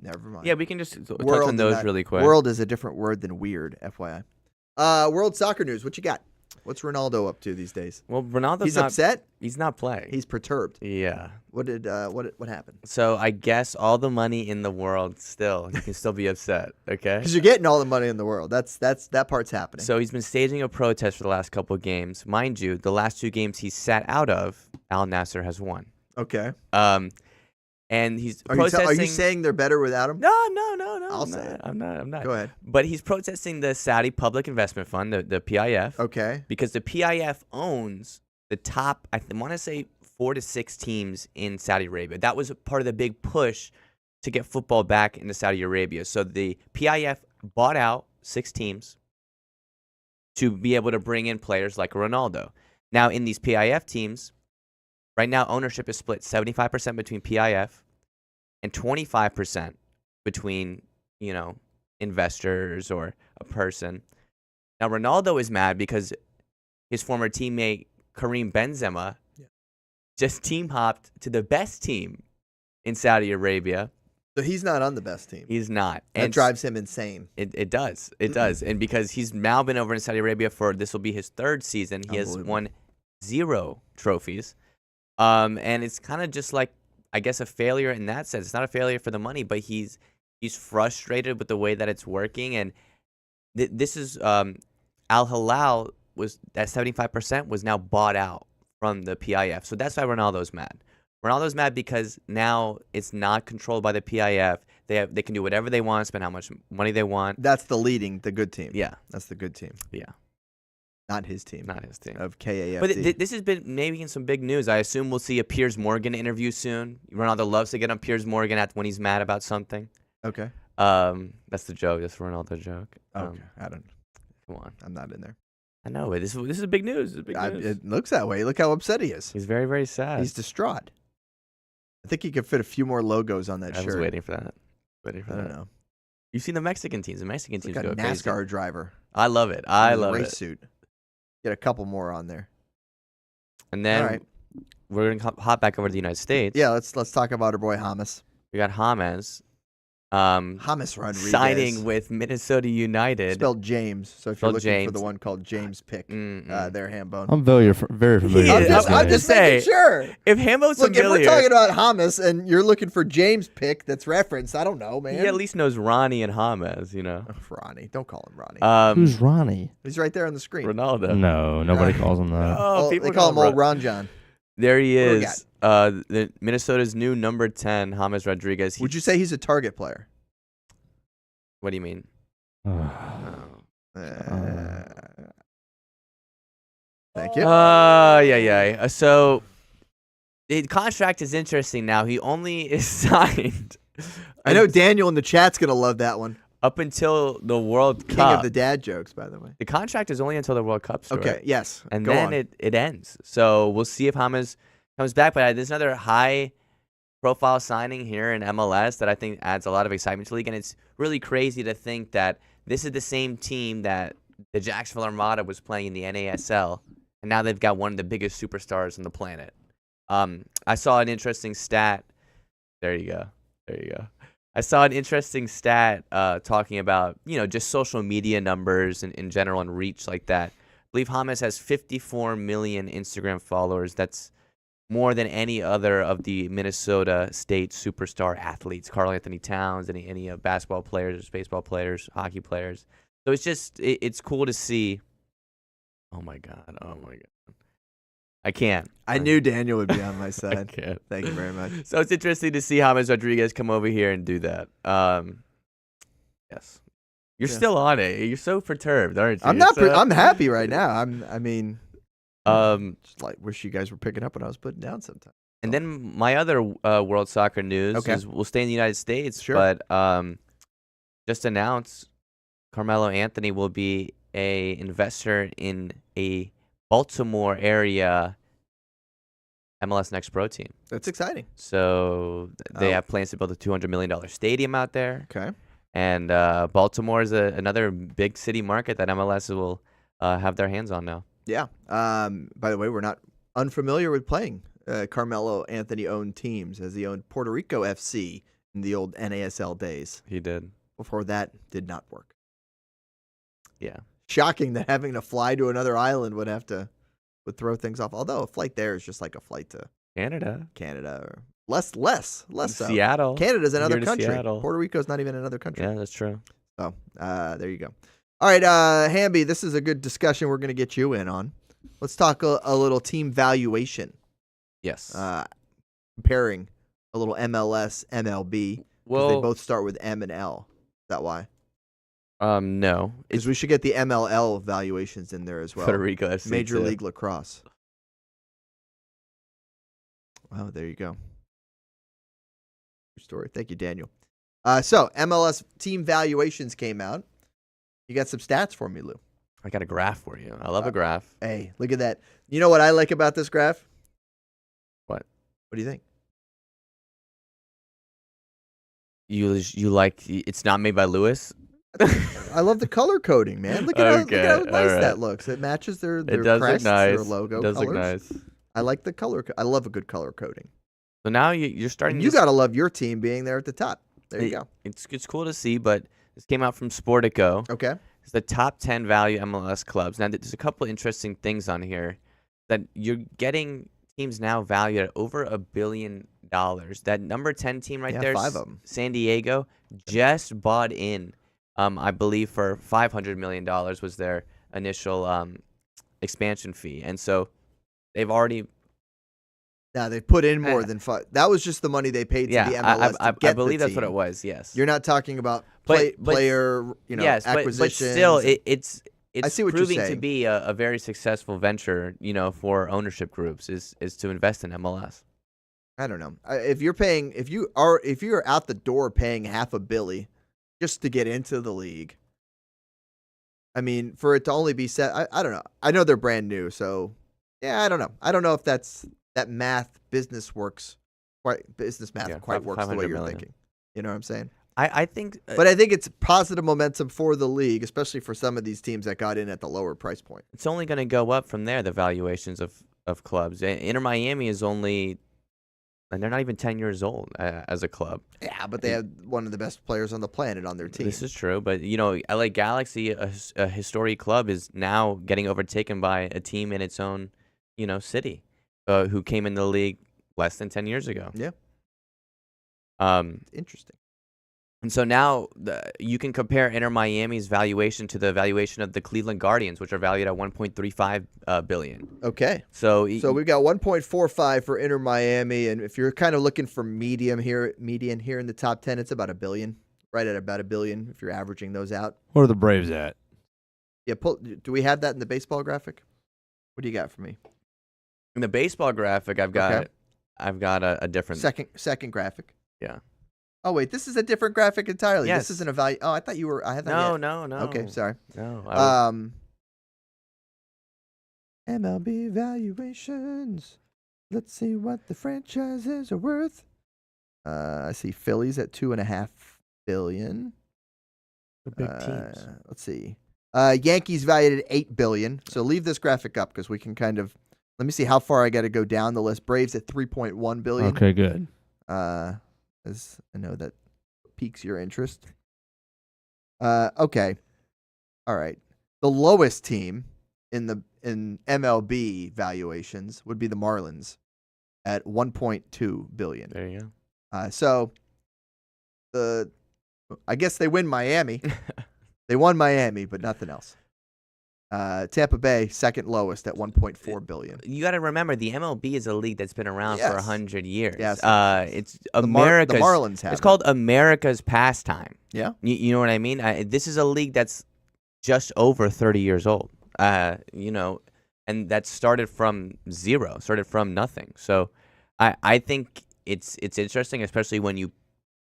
Never mind. Yeah, we can just touch on those really quick. World is a different word than weird, FYI. World Soccer News. What you got? What's Ronaldo up to these days? Well, Ronaldo's He's upset. He's not playing. He's perturbed. Yeah. What happened? So I guess all the money in the world still, you can still be upset, okay? Because you're getting all the money in the world. That part's happening. So he's been staging a protest for the last couple of games. Mind you, the last 2 games he sat out of, Al Nassr has won. Okay. And he's Are protesting. you saying they're better without him? No. I'll say it. I'm not. Go ahead. But he's protesting the Saudi Public Investment Fund, the PIF. Okay. Because the PIF owns the top, I want to say 4 to 6 teams in Saudi Arabia. That was a part of the big push to get football back into Saudi Arabia. So the PIF bought out 6 teams to be able to bring in players like Ronaldo. Now, in these PIF teams, right now ownership is split 75% between PIF and 25% between, investors or a person. Now, Ronaldo is mad because his former teammate Karim Benzema just team hopped to the best team in Saudi Arabia. So he's not on the best team. He's not. That drives him insane. It does. It does. And because he's now been over in Saudi Arabia this will be his 3rd season. He has won 0 trophies. And it's kind of just like, I guess, a failure in that sense. It's not a failure for the money, but he's frustrated with the way that it's working. And this is Al Hilal was that 75% was now bought out from the PIF. So that's why Ronaldo's mad. Ronaldo's mad because now it's not controlled by the PIF. They can do whatever they want, spend how much money they want. That's the good team. Yeah. That's the good team. Yeah. Not his team. Not his team. Of KAFC. But this has been maybe in some big news. I assume we'll see a Piers Morgan interview soon. Ronaldo loves to get on Piers Morgan when he's mad about something. Okay. That's the joke. That's the Ronaldo joke. Okay. I don't. Come on. I'm not in there. I know. This is big news. It's big news. It looks that way. Look how upset he is. He's very, very sad. He's distraught. I think he could fit a few more logos on that I shirt. was waiting for that. I don't know. You've seen the Mexican teams. The Mexican teams like go a crazy. NASCAR driver. I love it. I love race it. Suit. Get a couple more on there. And then All right. we're gonna hop back over to the United States. Yeah, let's talk about our boy James. We got James. James Rodriguez signing with Minnesota United. Spelled James. So if Spelled you're looking James. for the one called James Pick, their Hambone. I'm very familiar. Yeah, with I'm this just- guy. just say, making sure. If Hambo's Look, familiar, if we're talking about James and you're looking for James Pick that's referenced, I don't know, man. he at least knows Ronnie and James. Ronnie. Don't call him Ronnie. Who's Ronnie? He's right there on the screen. Ronaldo. No, nobody calls him that. Oh, They call him old Ron John. There he What do we is. The Minnesota's new number 10, James Rodriguez. Would you say he's a target player? What do you mean? Thank you. Yeah. So the contract is interesting now. He only is signed. I know Daniel in the chat's going to love that one. Up until the World King Cup. of the dad jokes, by the way. The contract is only until the World Cup. Stuart. Okay, yes. And Go then on. it ends. So we'll see if James comes back. But there's another high-profile signing here in MLS that I think adds a lot of excitement to the league. And it's really crazy to think that this is the same team that the Jacksonville Armada was playing in the NASL. And now they've got one of the biggest superstars on the planet. I saw an interesting stat. There you go. I saw an interesting stat talking about, just social media numbers and in general and reach like that. I believe James has 54 million Instagram followers. That's more than any other of the Minnesota State superstar athletes, Karl Anthony Towns, any basketball players, baseball players, hockey players. So it's cool to see. Oh my God. I can't. I knew Daniel would be on my I side. can't. Thank you very much. So it's interesting to see James Rodriguez come over here and do that. Yes. You're still on it. You're so perturbed, aren't you? I'm not. I'm happy right now. Just like wish you guys were picking up what I was putting down sometime. And then my other world soccer news is we'll stay in the United States, but just announced Carmelo Anthony will be a investor in a Baltimore area MLS Next Pro team. That's exciting. So they have plans to build a $200 million stadium out there. Okay. And Baltimore is another big city market that MLS will have their hands on now. Yeah. By the way, we're not unfamiliar with playing Carmelo Anthony-owned teams, as he owned Puerto Rico FC in the old NASL days. He did. Before that did not work. Yeah. Shocking that having to fly to another island would throw things off. Although a flight there is just like a flight to Canada or less so. Seattle. Canada's another country. Seattle. Puerto Rico's not even another country. Yeah, that's true. So there you go. All right, Hamby, this is a good discussion we're going to get you in on. Let's talk a little team valuation. Yes. Comparing a little MLS, MLB. 'Cause they both start with M and L. Is that why? No. Because we should get the MLL valuations in there as well. Puerto Rico FC Major too. League Lacrosse. Oh, there you go. Good story. Thank you, Daniel. So MLS team valuations came out. You got some stats for me, Lou. I got a graph for you. I love a graph. Hey, look at that. You know what I like about this graph? What? What do you think? You like it's not made by Lewis? I love the color coding, man. Look at how Okay, nice alright. that looks. It matches their It does crests, look nice. their logo It does colors. look nice. I like the color. I love a good color coding. So now you're starting. And you got to love your team being there at the top. There you go. It's cool to see, but this came out from Sportico. Okay. It's the top 10 value MLS clubs. Now there's a couple interesting things on here that you're getting teams now valued at over $1 billion. That number 10 team right there, 5 of them. San Diego, just bought in. I believe for $500 million was their initial expansion fee, and so they've already. Now they put in more than 5. That was just the money they paid to the MLS I to get believe the that's what team. it was. Yes, You're not talking about But- player, yes, acquisitions. but still, it's see what you're proving to saying. be a very successful venture. For ownership groups is to invest in MLS. I don't know. If you're out the door paying $500 million just to get into the league, I mean, for it to only be set, I don't know. I know they're brand new, so yeah, I don't know. I don't know if that business works quite works the way you're thinking. You know what I'm saying? I think, But I think it's positive momentum for the league, especially for some of these teams that got in at the lower price point. it's only going to go up from there. The valuations of clubs. Inter Miami is only. And they're not even 10 years old as a club. Yeah, but they have one of the best players on the planet on their team. This is true, but LA Galaxy, a historic club, is now getting overtaken by a team in its own, city, who came in the league less than 10 years ago. Yeah. Interesting. And so now you can compare Inter Miami's valuation to the valuation of the Cleveland Guardians, which are valued at $1.35 billion. Okay. So we've got 1.45 for Inter Miami, and if you're kind of looking for median here in the top 10, it's about $1 billion, right at about $1 billion if you're averaging those out. What are the Braves at? Yeah, do we have that in the baseball graphic? What do you got for me? in the baseball graphic, I've got a different second graphic. Yeah. Oh wait, this is a different graphic entirely. Yes. This isn't a value. Oh, I thought you were. I had that. No. Okay, sorry. No. MLB valuations. Let's see what the franchises are worth. I see Phillies at $2.5 billion. The big teams. Let's see. Yankees valued at $8 billion. So leave this graphic up because we can kind of. Let me see how far I got to go down the list. Braves at $3.1 billion. Okay, good. As I know that piques your interest. Okay. All right. The lowest team in MLB valuations would be the Marlins at $1.2 billion. There you So I guess they win Miami. They won Miami, but nothing else. Tampa Bay, second lowest at $1.4 billion. You got to remember, the MLB is a league that's been around for 100 years. Yes. It's America's. The Marlins have It's called America's pastime. Yeah. You know what I mean? This is a league that's just over 30 years old. And that started from zero, started from nothing. So I think it's interesting, especially when you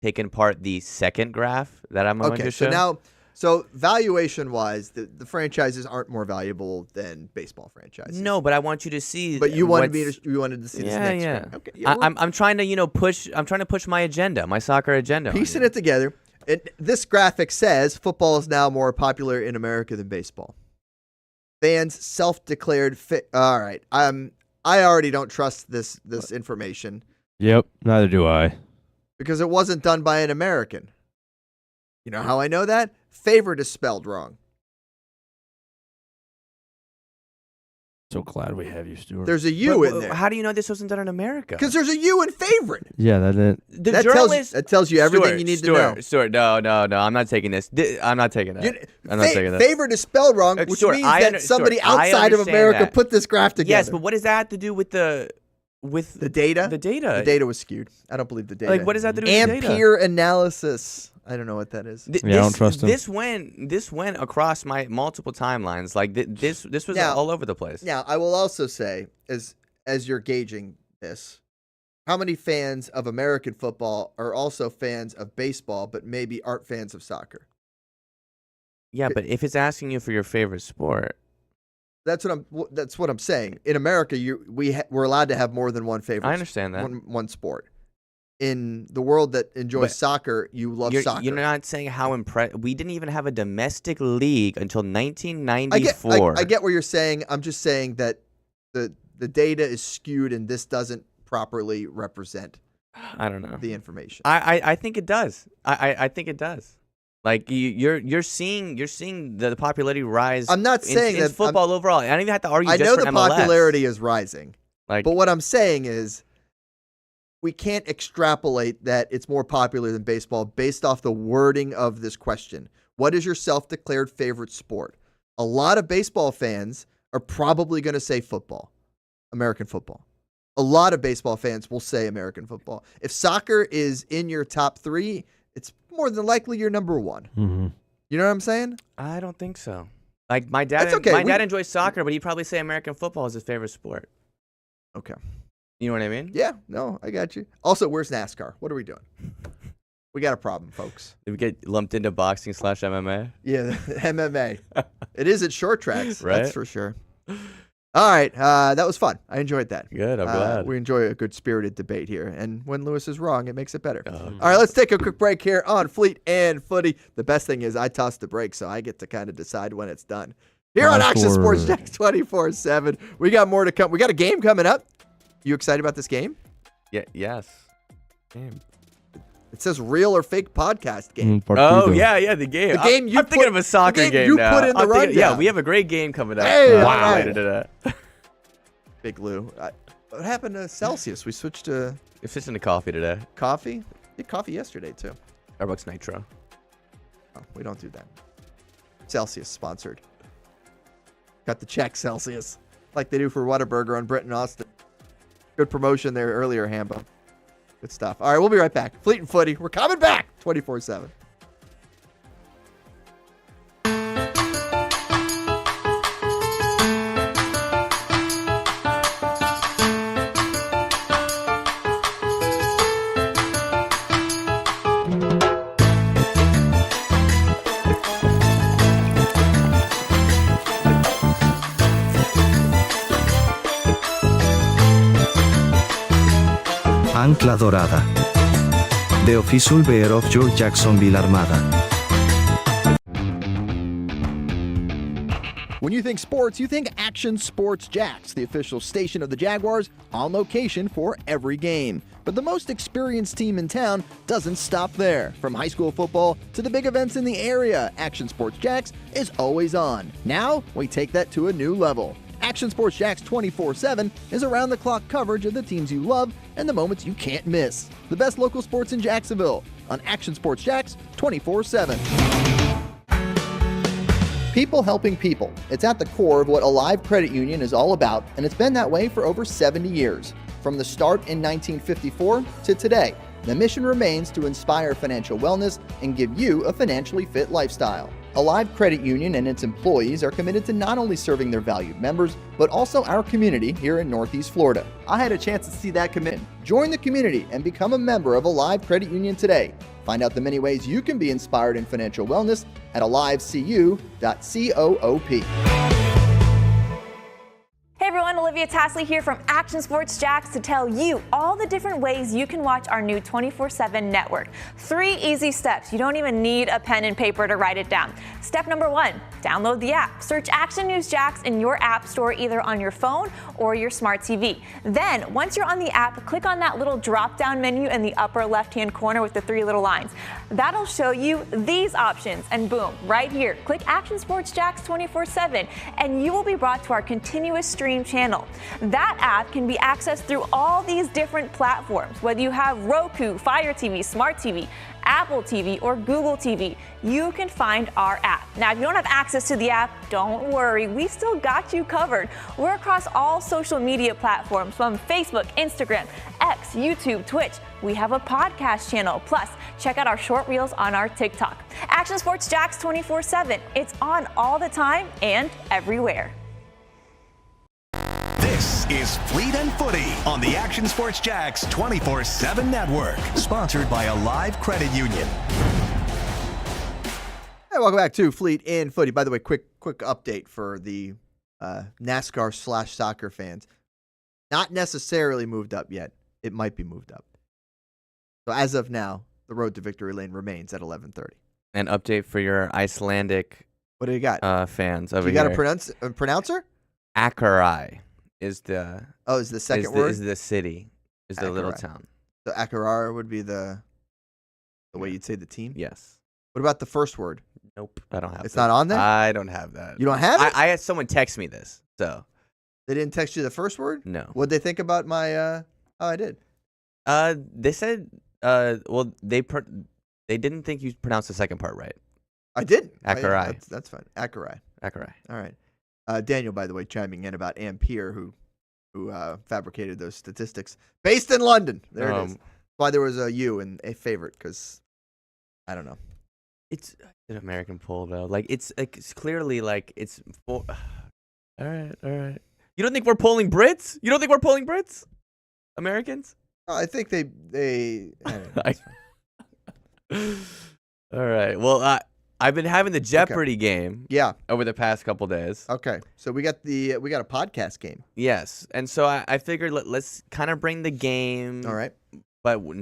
take in part the second graph that I'm going to show. So valuation-wise, the franchises aren't more valuable than baseball franchises. No, but I want you to see. But you wanted to see this next one. Okay, I'm trying to push. I'm trying to push my agenda, my soccer agenda. Piecing it together. This graphic says football is now more popular in America than baseball. Fans self-declared fit. All right, I already don't trust this information. Yep, neither do I. Because it wasn't done by an American. You know how I know that? Favorite is spelled wrong. So glad we have you, Stuart. There's a U in there. How do you know this wasn't done in America? Because there's a U in favorite. Yeah, that tells you everything you need to know. Stuart, no, I'm not taking this. I'm not taking that. I'm not taking that. Favorite is spelled wrong, which means that somebody outside of America put this graph together. Yes, but what does that have to do with the with The data? The data. The data was skewed. I don't believe the data. Like, what does that do with the data? Ampere analysis. I don't know what that is. I don't trust him. This went across my multiple timelines. Like this was Now- all over the place. Now, I will also say, as you're gauging this, how many fans of American football are also fans of baseball, but maybe aren't fans of soccer? Yeah, but if it's asking you for your favorite sport, That's what I'm saying. In America, we're allowed to have more than one favorite. I understand that. One sport. In the world that enjoys But soccer, you love soccer. You're not saying how impressed. We didn't even have a domestic league until 1994. I get what you're saying. I'm just saying that the data is skewed and this doesn't properly represent I don't know the information. I think it does. I think it does. Like you're seeing the popularity rise. I'm not saying in that football overall. I don't even have to argue. I just know for the MLS. popularity is rising, Like, but what I'm saying is we can't extrapolate that it's more popular than baseball based off the wording of this question. What is your self-declared favorite sport? A lot of baseball fans are probably going to say football, American football. A lot of baseball fans will say American football. If soccer is in your top 3, it's more than likely your number 1. Mm-hmm. You know what I'm saying? I don't think so. Like my dad, That's okay. my dad enjoys soccer, but he'd probably say American football is his favorite sport. Okay. You know what I mean? Yeah, no, I got you. Also, where's NASCAR? What are we doing? We got a problem, folks. Did we get lumped into boxing / MMA? Yeah, MMA. It is at short tracks, Right? That's for sure. All right, that was fun. I enjoyed that. Good, I'm glad. We enjoy a good spirited debate here, and when Lewis is wrong, it makes it better. Oh. All right, let's take a quick break here on Fleet and Footy. The best thing is I toss the break, so I get to kind of decide when it's done. Here on Action Sports Jacks 24/7. We got more to come. We got a game coming up. You excited about this game? Yeah. Yes. Damn. It says real or fake podcast game. Oh yeah, the game. The game I'm thinking of a soccer game you now. put in the rundown. Yeah, we have a great game coming up. Hey, wow. all Later today. Big Lou. What happened to Celsius? We switched to It's just into coffee today. coffee. We had coffee yesterday too. Starbucks Nitro. Oh, we don't do that. Celsius sponsored. Got the check, Celsius, like they do for Whataburger on Brent and Austin. Good promotion there earlier, Hambo. Good stuff. All right, we'll be right back. Fleet and Footy. We're coming back 24/7. Ancla Dorada. The official beer of your Jacksonville Armada. When you think sports, you think Action Sports Jacks, the official station of the Jaguars, on location for every game. But the most experienced team in town doesn't stop there. From high school football to the big events in the area, Action Sports Jacks is always on. Now, we take that to a new level. Action Sports Jacks 24/7 is around-the-clock coverage of the teams you love and the moments you can't miss. The best local sports in Jacksonville on Action Sports Jacks 24/7. People helping people. It's at the core of what Alive Credit Union is all about, and it's been that way for over 70 years. From the start in 1954 to today, the mission remains to inspire financial wellness and give you a financially fit lifestyle. Alive Credit Union and its employees are committed to not only serving their valued members, but also our community here in Northeast Florida. I had a chance to see that commitment. Join the community and become a member of Alive Credit Union today. Find out the many ways you can be inspired in financial wellness at alivecu.coop. Hey everyone, Olivia Tasley here from Action Sports Jacks to tell you all the different ways you can watch our new 24/7 network. 3 easy steps. You don't even need a pen and paper to write it down. Step number 1, download the app. Search Action News Jacks in your app store either on your phone or your smart TV. Then, once you're on the app, click on that little drop-down menu in the upper left-hand corner with the 3 little lines. That'll show you these options, and boom, right here, click Action Sports Jacks 24/7, and you will be brought to our continuous stream channel. That app can be accessed through all these different platforms. Whether you have Roku, Fire TV, Smart TV, Apple TV, or Google TV, you can find our app. Now, if you don't have access to the app, don't worry, we still got you covered. We're across all social media platforms from Facebook, Instagram, X, YouTube, Twitch. We have a podcast channel. Plus, check out our short reels on our TikTok. Action Sports Jacks 24/7. It's on all the time and everywhere. This is Fleet and Footy on the Action Sports Jacks 24/7 network, sponsored by a live credit union. Hey, welcome back to Fleet and Footy. By the way, quick update for the NASCAR/soccer fans. Not necessarily moved up yet. It might be moved up. So as of now, the road to victory lane remains at 11:30. An update for your Icelandic What do you got? fans over You here. got a pronouncer? Akureyri is the Is the second word? Is the city. Is the little Akureyri. town. So Akureyri would be the way you'd say the team? Yes. What about the first word? Nope. I don't have It's that. not on there? I don't have that. You don't have it? I had someone text me this, so. They didn't text you the first word? No. What'd they think about my how I did? They said well they didn't think you pronounced the second part right. I didn't. Akureyri. That's fine. Akureyri. Akureyri. All right. Daniel, by the way, chiming in about Ampere, who fabricated those statistics. Based in London. There it is. That's why there was a U in a favorite, because I don't know. It's an American poll though. Like it's clearly like it's all right. You don't think we're polling Brits? You don't think we're polling Brits? Americans? I think they All right. Well, I've been having the Jeopardy game. Yeah. Over the past couple days. Okay. So we got a podcast game. Yes, and so I figured let's kind of bring the game. All right. But we're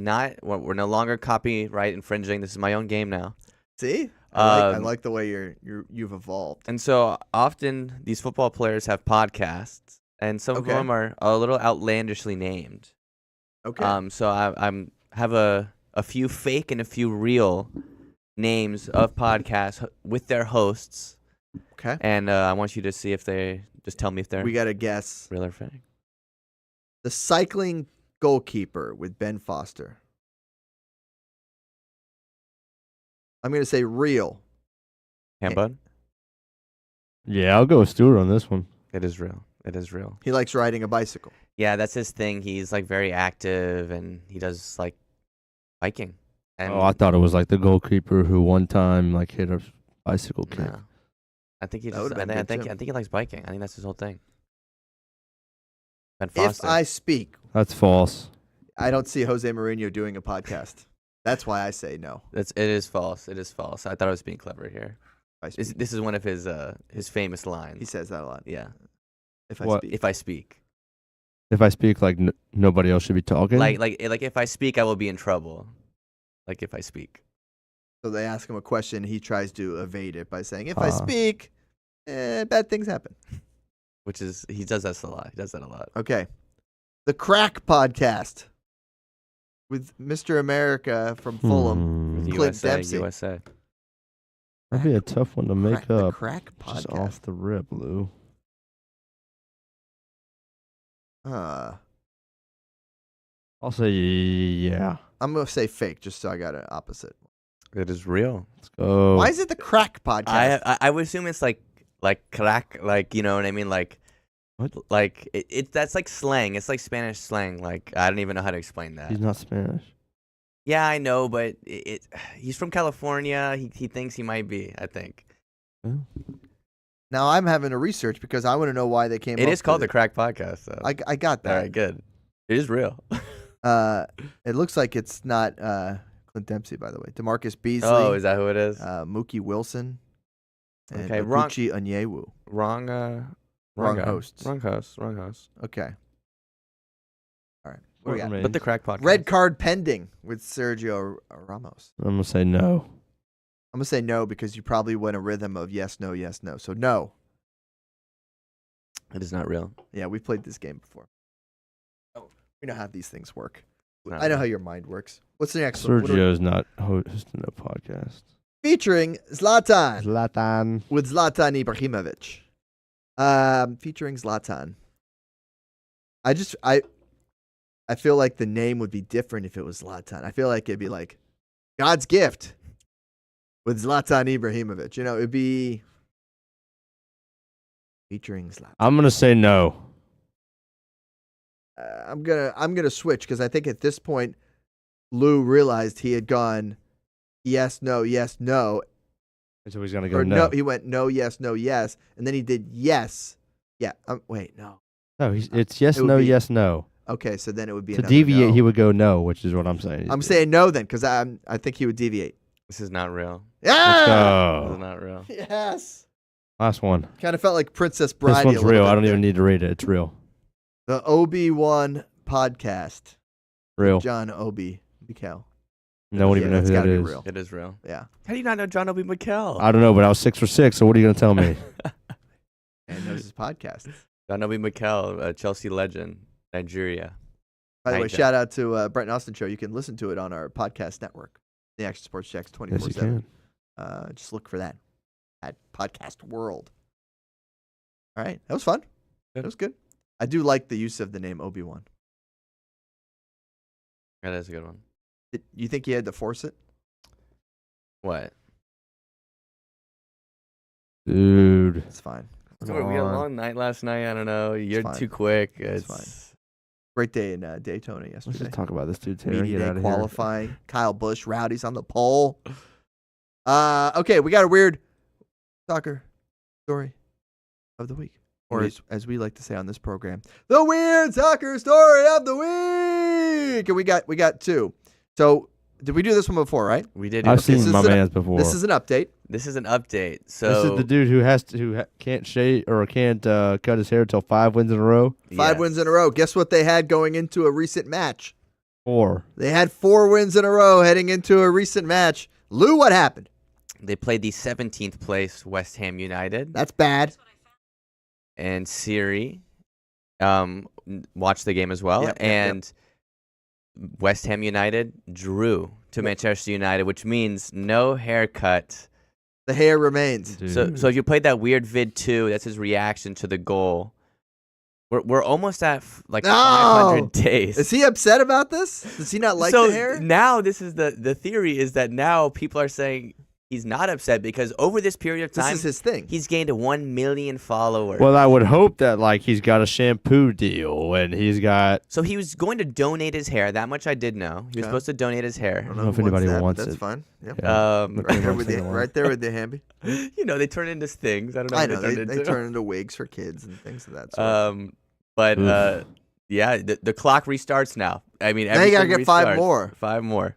no longer copyright infringing. This is my own game now. See, I like the way you've evolved. And so often these football players have podcasts, and some of them are a little outlandishly named. Okay. So I have a few fake and a few real names of podcasts with their hosts. Okay. And I want you to see if they just tell me if they're. We got to guess. Real or fake. The cycling goalkeeper with Ben Foster. I'm going to say real. Bud? Yeah, I'll go with Stuart on this one. It is real. It is real. He likes riding a bicycle. Yeah, that's his thing. He's like very active, and he does like biking. And I thought it was like the goalkeeper who one time like hit a bicycle kick. no. I think he That just. would've been I good, think too. he likes biking. I think that's his whole thing. Ben If Foster. I speak, That's false. I don't see Jose Mourinho doing a podcast. That's why I say no. It is false. It is false. I thought I was being clever here. If I speak. This is one of his famous lines. He says that a lot. Yeah. If I What? speak. If I speak. If I speak, like nobody else should be talking. Like if I speak, I will be in trouble. Like if I speak. So they ask him a question. He tries to evade it by saying, if I speak, bad things happen. Which is, he does that a lot. He does that a lot. Okay. The Crack Podcast with Mr. America from Fulham, With Clint Dempsey. USA. That'd be a tough one to make The up. Crack Just Podcast. off the rip, Lou. I'm I'll say yeah. going to say fake, just so I got an opposite. It is real. Let's go. Why is it the Crack Podcast? I would assume it's like crack, like, you know what I mean? Like, What? Like, that's like slang. It's like Spanish slang. Like, I don't even know how to explain that. He's not Spanish. Yeah, I know, but he's from California. He thinks he might be, I think. Now I'm having to research because I want to know why they came up It is called with the Crack Podcast, though. I got that. All right, good. It is real. It looks like it's not Clint Dempsey, by the way. DeMarcus Beasley. Oh, is that who it is? Mookie Wilson. And Okay, wrong- Abuchi Onyewu. Wrong Wrong guy. hosts. Wrong host. Okay. All right. What do we got? But the Crack Podcast. Red card pending with Sergio Ramos. I'm gonna say no. I'm going to say no because you probably went a rhythm of yes, no, yes, no. So no. It is not real. Yeah, we played this game before. Oh, we know how these things work. Not I know real. how your mind works. What's the next one? Sergio's not hosting a podcast. Featuring Zlatan. Zlatan. With Zlatan Ibrahimovic. Featuring Zlatan. I feel like the name would be different if it was Zlatan. I feel like it'd be like God's gift with Zlatan Ibrahimovic. It'd be featuring Zlatan. I'm gonna say no. I'm gonna switch because I think at this point Lou realized he had gone yes, no, yes, no. So he's gonna go Or no. he went no, yes, and then he did yes. Yeah. Wait, no. No, it's yes, It would no, be- yes, no. Okay, so then it would be To another deviate, no. he would go no, which is what I'm saying. I'm saying no then because I think he would deviate. This is not real. Let's Yeah. This is go. not real. Yes. Last one. Kind of felt like Princess Bride. This one's real. I don't even need to read it. It's real. The Obi-Wan podcast. Real. John Obi Mikel. No one even knows that's who that gotta be is. real. It is real. Yeah. How do you not know John Obi Mikel? I don't know, but I was 6 for 6. So what are you gonna tell me? And knows his podcast. John Obi Mikel, a Chelsea legend, Nigeria. By the way, Niger. shout out to Brent and Austin Show. You can listen to it on our podcast network, the Action Sports Jacks 24/7. Yes, you can. Just look for that at Podcast World. All right, that was fun. That was good. I do like the use of the name Obi-Wan. That is a good one. You think he had to force it? What? Dude. It's fine. We had a long night last night. I don't know. You're fine. too quick. It's fine. Great day in Daytona yesterday. Let's just talk about this dude, Taylor. Media Get day out of qualifying. Kyle Busch, Rowdy's on the pole. Okay, we got a weird soccer story of the week. Or as we like to say on this program, the weird soccer story of the week. And we got two. So did we do this one before, right? We did. I've seen my man's before. This is an update. This is an update. So this is the dude who can't shave or can't cut his hair until 5 wins in a row. 5 wins in a row. Guess what they had going into a recent match? 4. They had 4 wins in a row heading into a recent match. Lou, what happened? They played the 17th place West Ham United. That's bad. And Siri watched the game as well. Yep. West Ham United drew to Manchester United, which means no haircut. The hair remains. So if you played that weird vid 2, that's his reaction to the goal. We're almost at 500 days. Is he upset about this? Does he not like the hair? Now this is the theory is that now people are saying he's not upset because over this period of time, this is his thing. He's gained 1 million followers. Well, I would hope that he's got a shampoo deal and he's got. So he was going to donate his hair. That much I did know. He was supposed to donate his hair. I don't know if anybody wants that's it. fine. Yep. Yeah. Right there with the Hamby. They turn into things. I don't know. I what know they they turn into wigs for kids and things of that sort. Yeah, the clock restarts now. I mean, now you gotta get restarts. 5 more. 5 more.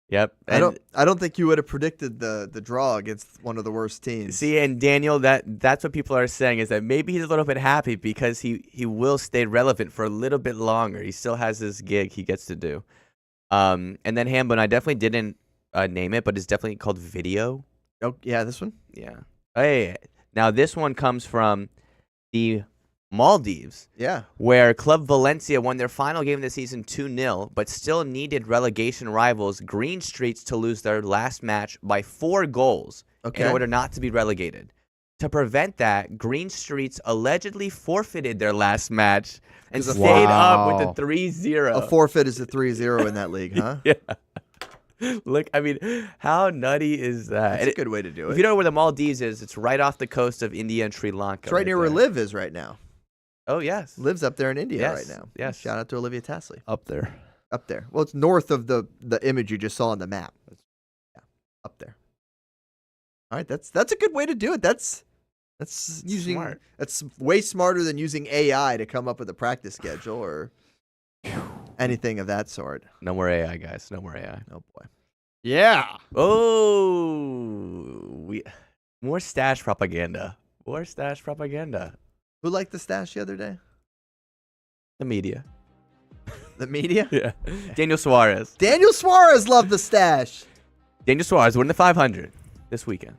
Yep. I don't think you would have predicted the draw against one of the worst teams. See, and Daniel, that's what people are saying is that maybe he's a little bit happy because he will stay relevant for a little bit longer. He still has this gig he gets to do. And then Hambo, and I definitely didn't name it, but it's definitely called Video. Oh yeah, this one. Yeah. Hey, now this one comes from the Maldives. Yeah. Where Club Valencia won their final game of the season 2-0, but still needed relegation rivals Green Streets to lose their last match by 4 goals in order not to be relegated. To prevent that, Green Streets allegedly forfeited their last match and stayed up with the 3-0. A forfeit is a 3-0 in that league, huh? Yeah. Look, I mean, how nutty is that? That's a good way to do it. If you don't know where the Maldives is, it's right off the coast of India and Sri Lanka. It's right near where Liv is right now. Oh, yes. Liv's up there in India right now. Yes. Shout out to Olivia Tasley. Up there. Up there. Well, it's north of the image you just saw on the map. Yeah, up there. All right, that's a good way to do it. That's using smart. That's way smarter than using AI to come up with a practice schedule or anything of that sort. No more AI, guys. No more AI. Oh boy. Yeah. Oh, more stash propaganda. More stash propaganda. Who liked the stash the other day? The media. The media? Yeah. Daniel Suarez. Daniel Suarez loved the stash. Daniel Suarez winning the 500 this weekend.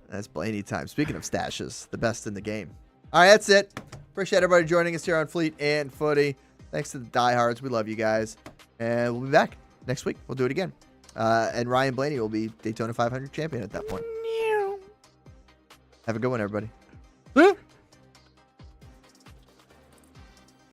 That's Blaney time. Speaking of stashes, the best in the game. All right, that's it. Appreciate everybody joining us here on Fleet and Footy. Thanks to the diehards. We love you guys. And we'll be back next week. We'll do it again. And Ryan Blaney will be Daytona 500 champion at that point. Have a good one, everybody.